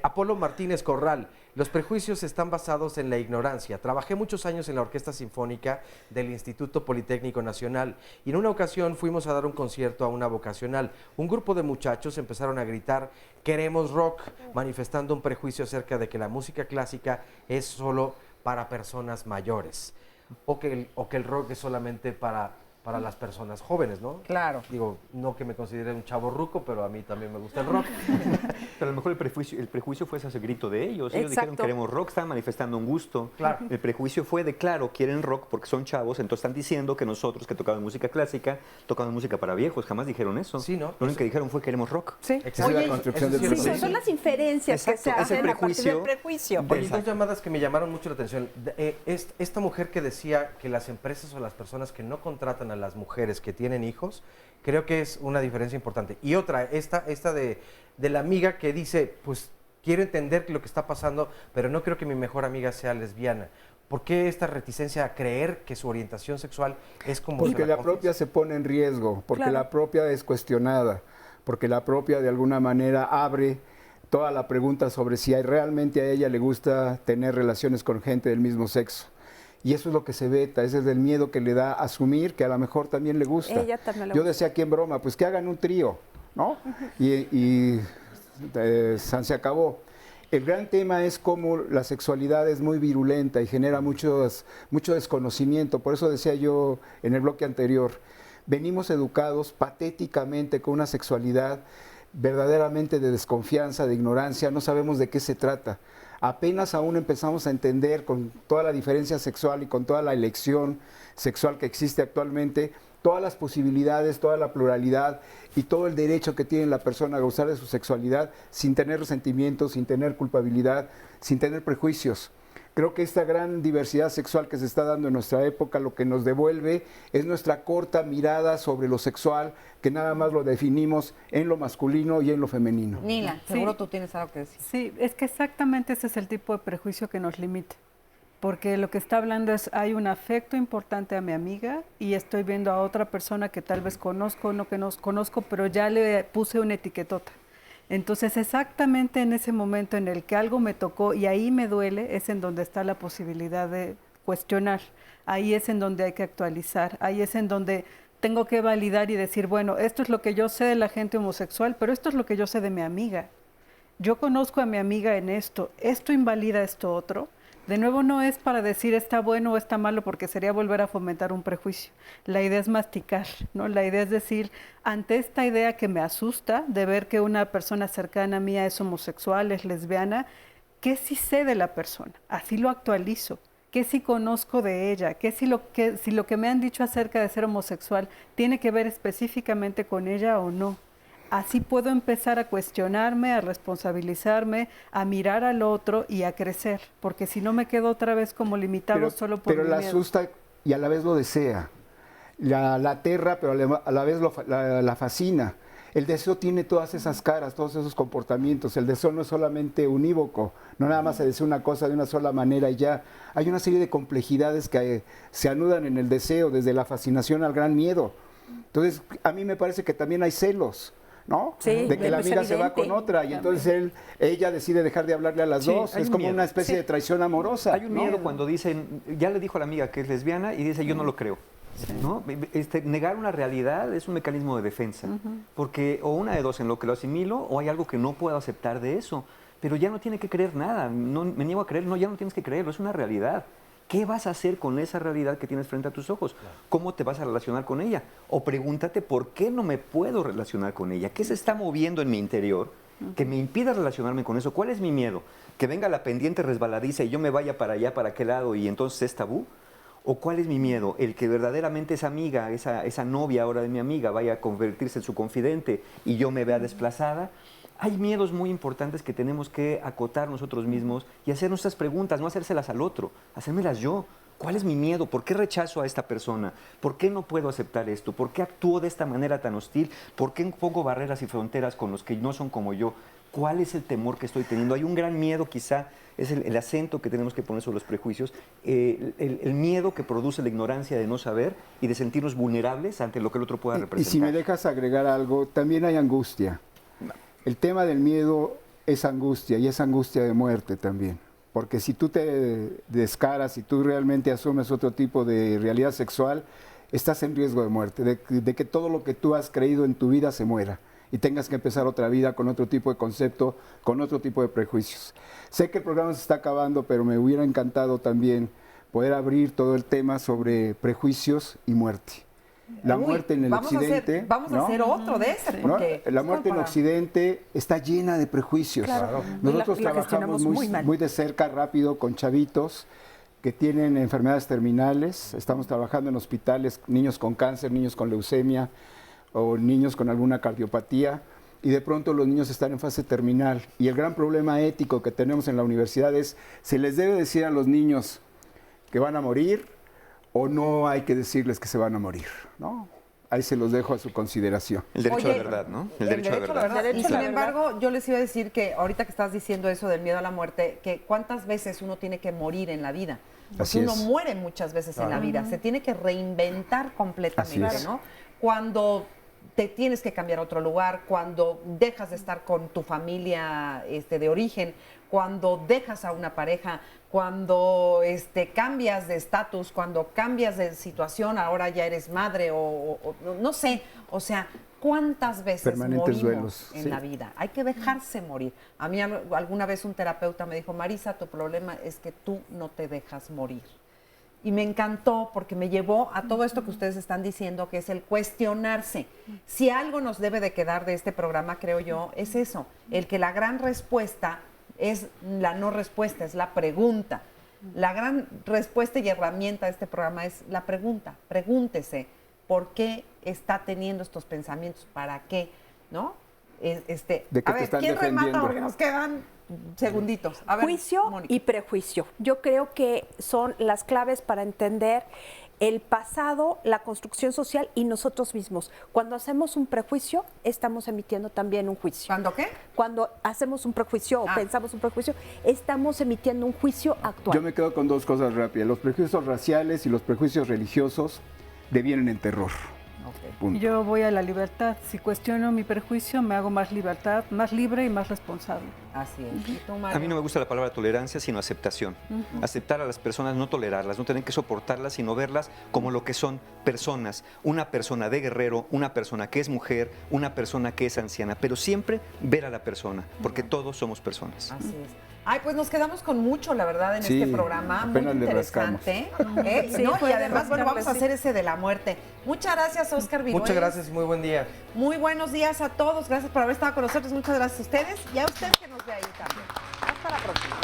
Apolo Martínez Corral, los prejuicios están basados en la ignorancia. Trabajé muchos años en la Orquesta Sinfónica del Instituto Politécnico Nacional y en una ocasión fuimos a dar un concierto a una vocacional. Un grupo de muchachos empezaron a gritar "queremos rock", manifestando un prejuicio acerca de que la música clásica es solo para personas mayores o que el rock es solamente para las personas jóvenes, ¿no? Claro. Digo, no que me considere un chavo ruco, pero a mí también me gusta el rock. Pero a lo mejor el prejuicio fue ese grito de ellos. Ellos dijeron queremos rock, estaban manifestando un gusto. Claro. El prejuicio fue de claro, quieren rock porque son chavos, entonces están diciendo que nosotros que tocamos música clásica, tocamos música para viejos. Jamás dijeron eso. Sí, ¿no? Lo único que dijeron fue queremos rock. Sí. Oye, la construcción del prejuicio. Son las inferencias que se hacen a partir del prejuicio. Oye, dos llamadas que me llamaron mucho la atención. Esta mujer que decía que las empresas o las personas que no contratan a las mujeres que tienen hijos, creo que es una diferencia importante. Y otra, esta de la amiga que dice, pues quiero entender lo que está pasando, pero no creo que mi mejor amiga sea lesbiana. ¿Por qué esta reticencia a creer que su orientación sexual es como... Porque la propia se pone en riesgo, porque la propia es cuestionada, porque la propia de alguna manera abre toda la pregunta sobre si realmente a ella le gusta tener relaciones con gente del mismo sexo. Y eso es lo que se veta, ese es el miedo que le da a asumir que a lo mejor también le gusta. Ella también le Yo gusta. decía aquí en broma, pues que hagan un trío, ¿no? Se acabó. El gran tema es cómo la sexualidad es muy virulenta y genera mucho desconocimiento. Por eso decía yo en el bloque anterior, venimos educados patéticamente con una sexualidad verdaderamente de desconfianza, de ignorancia, no sabemos de qué se trata. Apenas aún empezamos a entender con toda la diferencia sexual y con toda la elección sexual que existe actualmente, todas las posibilidades, toda la pluralidad y todo el derecho que tiene la persona a gozar de su sexualidad sin tener resentimientos, sin tener culpabilidad, sin tener prejuicios. Creo que esta gran diversidad sexual que se está dando en nuestra época lo que nos devuelve es nuestra corta mirada sobre lo sexual, que nada más lo definimos en lo masculino y en lo femenino. Nila, seguro tú tienes algo que decir. Sí, es que exactamente ese es el tipo de prejuicio que nos limita. Porque lo que está hablando es, hay un afecto importante a mi amiga y estoy viendo a otra persona que tal vez conozco, no que no conozco, pero ya le puse una etiquetota. Entonces, exactamente en ese momento en el que algo me tocó y ahí me duele, es en donde está la posibilidad de cuestionar. Ahí es en donde hay que actualizar, ahí es en donde tengo que validar y decir, bueno, esto es lo que yo sé de la gente homosexual, pero esto es lo que yo sé de mi amiga. Yo conozco a mi amiga en esto invalida esto otro. De nuevo, no es para decir está bueno o está malo, porque sería volver a fomentar un prejuicio. La idea es masticar, ¿no? La idea es decir, ante esta idea que me asusta de ver que una persona cercana a mí es homosexual, es lesbiana, ¿qué sí sé de la persona? Así lo actualizo. ¿Qué sí conozco de ella? Si lo que me han dicho acerca de ser homosexual tiene que ver específicamente con ella o no? Así puedo empezar a cuestionarme, a responsabilizarme, a mirar al otro y a crecer, porque si no me quedo otra vez como limitado solo por mi miedo. Pero la asusta y a la vez lo desea, la aterra, pero a la vez la fascina. El deseo tiene todas esas caras, todos esos comportamientos. El deseo no es solamente unívoco, no nada más se desea una cosa de una sola manera y ya. Hay una serie de complejidades que se anudan en el deseo, desde la fascinación al gran miedo. Entonces, a mí me parece que también hay celos, ¿no? Sí, de que la amiga se va con otra y entonces ella decide dejar de hablarle a las dos. Es como una especie de traición amorosa. Hay un miedo cuando dicen, ya le dijo a la amiga que es lesbiana y dice yo no lo creo. ¿No? Negar una realidad es un mecanismo de defensa, porque o una de dos, en lo que lo asimilo o hay algo que no puedo aceptar de eso, pero ya no tiene que creer nada, no, me niego a creer, no, ya no tienes que creerlo, es una realidad. ¿Qué vas a hacer con esa realidad que tienes frente a tus ojos? ¿Cómo te vas a relacionar con ella? O pregúntate, ¿por qué no me puedo relacionar con ella? ¿Qué se está moviendo en mi interior que me impida relacionarme con eso? ¿Cuál es mi miedo? ¿Que venga la pendiente resbaladiza y yo me vaya para allá, para aquel lado y entonces es tabú? ¿O cuál es mi miedo? El que verdaderamente esa amiga, esa novia ahora de mi amiga vaya a convertirse en su confidente y yo me vea desplazada. Hay miedos muy importantes que tenemos que acotar nosotros mismos y hacer nuestras preguntas, no hacérselas al otro, hacérmelas yo. ¿Cuál es mi miedo? ¿Por qué rechazo a esta persona? ¿Por qué no puedo aceptar esto? ¿Por qué actúo de esta manera tan hostil? ¿Por qué pongo barreras y fronteras con los que no son como yo? ¿Cuál es el temor que estoy teniendo? Hay un gran miedo, quizá es el acento que tenemos que poner sobre los prejuicios, el miedo que produce la ignorancia de no saber y de sentirnos vulnerables ante lo que el otro pueda representar. Y si me dejas agregar algo, también hay angustia. El tema del miedo es angustia y es angustia de muerte también. Porque si tú te descaras, si tú realmente asumes otro tipo de realidad sexual, estás en riesgo de muerte, de que todo lo que tú has creído en tu vida se muera y tengas que empezar otra vida con otro tipo de concepto, con otro tipo de prejuicios. Sé que el programa se está acabando, pero me hubiera encantado también poder abrir todo el tema sobre prejuicios y muerte. La muerte en el occidente. Vamos a hacer otro de ese, porque la muerte en Occidente está llena de prejuicios. Claro. Nosotros trabajamos muy de cerca, rápido, con chavitos que tienen enfermedades terminales. Estamos trabajando en hospitales, niños con cáncer, niños con leucemia o niños con alguna cardiopatía. Y de pronto los niños están en fase terminal. Y el gran problema ético que tenemos en la universidad es, ¿se les debe decir a los niños que van a morir o no hay que decirles que se van a morir? ¿No? Ahí se los dejo a su consideración. El derecho a la verdad, ¿no? El derecho a la verdad. Y sin embargo, yo les iba a decir que ahorita que estás diciendo eso del miedo a la muerte, que cuántas veces uno tiene que morir en la vida. Porque uno muere muchas veces en la vida. Se tiene que reinventar completamente, ¿no? Cuando te tienes que cambiar a otro lugar, cuando dejas de estar con tu familia de origen, cuando dejas a una pareja, cuando cambias de estatus, cuando cambias de situación, ahora ya eres madre o no sé, o sea, ¿cuántas veces morimos en la vida? Hay que dejarse morir. A mí alguna vez un terapeuta me dijo, Marisa, tu problema es que tú no te dejas morir. Y me encantó porque me llevó a todo esto que ustedes están diciendo, que es el cuestionarse. Si algo nos debe de quedar de este programa, creo yo, es eso, el que la gran respuesta es la no respuesta, es la pregunta. La gran respuesta y herramienta de este programa es la pregunta. Pregúntese por qué está teniendo estos pensamientos, para qué, ¿no? ¿De qué a ver, ¿quién remata? Porque nos quedan segunditos. A ver, juicio Mónica. y prejuicio. Yo creo que son las claves para entender el pasado, la construcción social y nosotros mismos. Cuando hacemos un prejuicio, estamos emitiendo también un juicio. ¿Cuándo qué? Cuando hacemos un prejuicio o pensamos un prejuicio, estamos emitiendo un juicio actual. Yo me quedo con dos cosas rápidas. Los prejuicios raciales y los prejuicios religiosos devienen en terror. Yo voy a la libertad. Si cuestiono mi prejuicio, me hago más libertad, más libre y más responsable. Así es. A mí no me gusta la palabra tolerancia, sino aceptación. Aceptar a las personas, no tolerarlas, no tener que soportarlas, sino verlas como lo que son, personas. Una persona de guerrero, una persona que es mujer, una persona que es anciana, pero siempre ver a la persona, porque todos somos personas. Así es. Ay, pues nos quedamos con mucho, la verdad, en este programa. Muy interesante. Y además, bueno, vamos a hacer ese de la muerte. Muchas gracias, Óscar Virués. Muchas gracias, muy buen día. Muy buenos días a todos. Gracias por haber estado con nosotros. Muchas gracias a ustedes y a usted que nos ve ahí también. Hasta la próxima.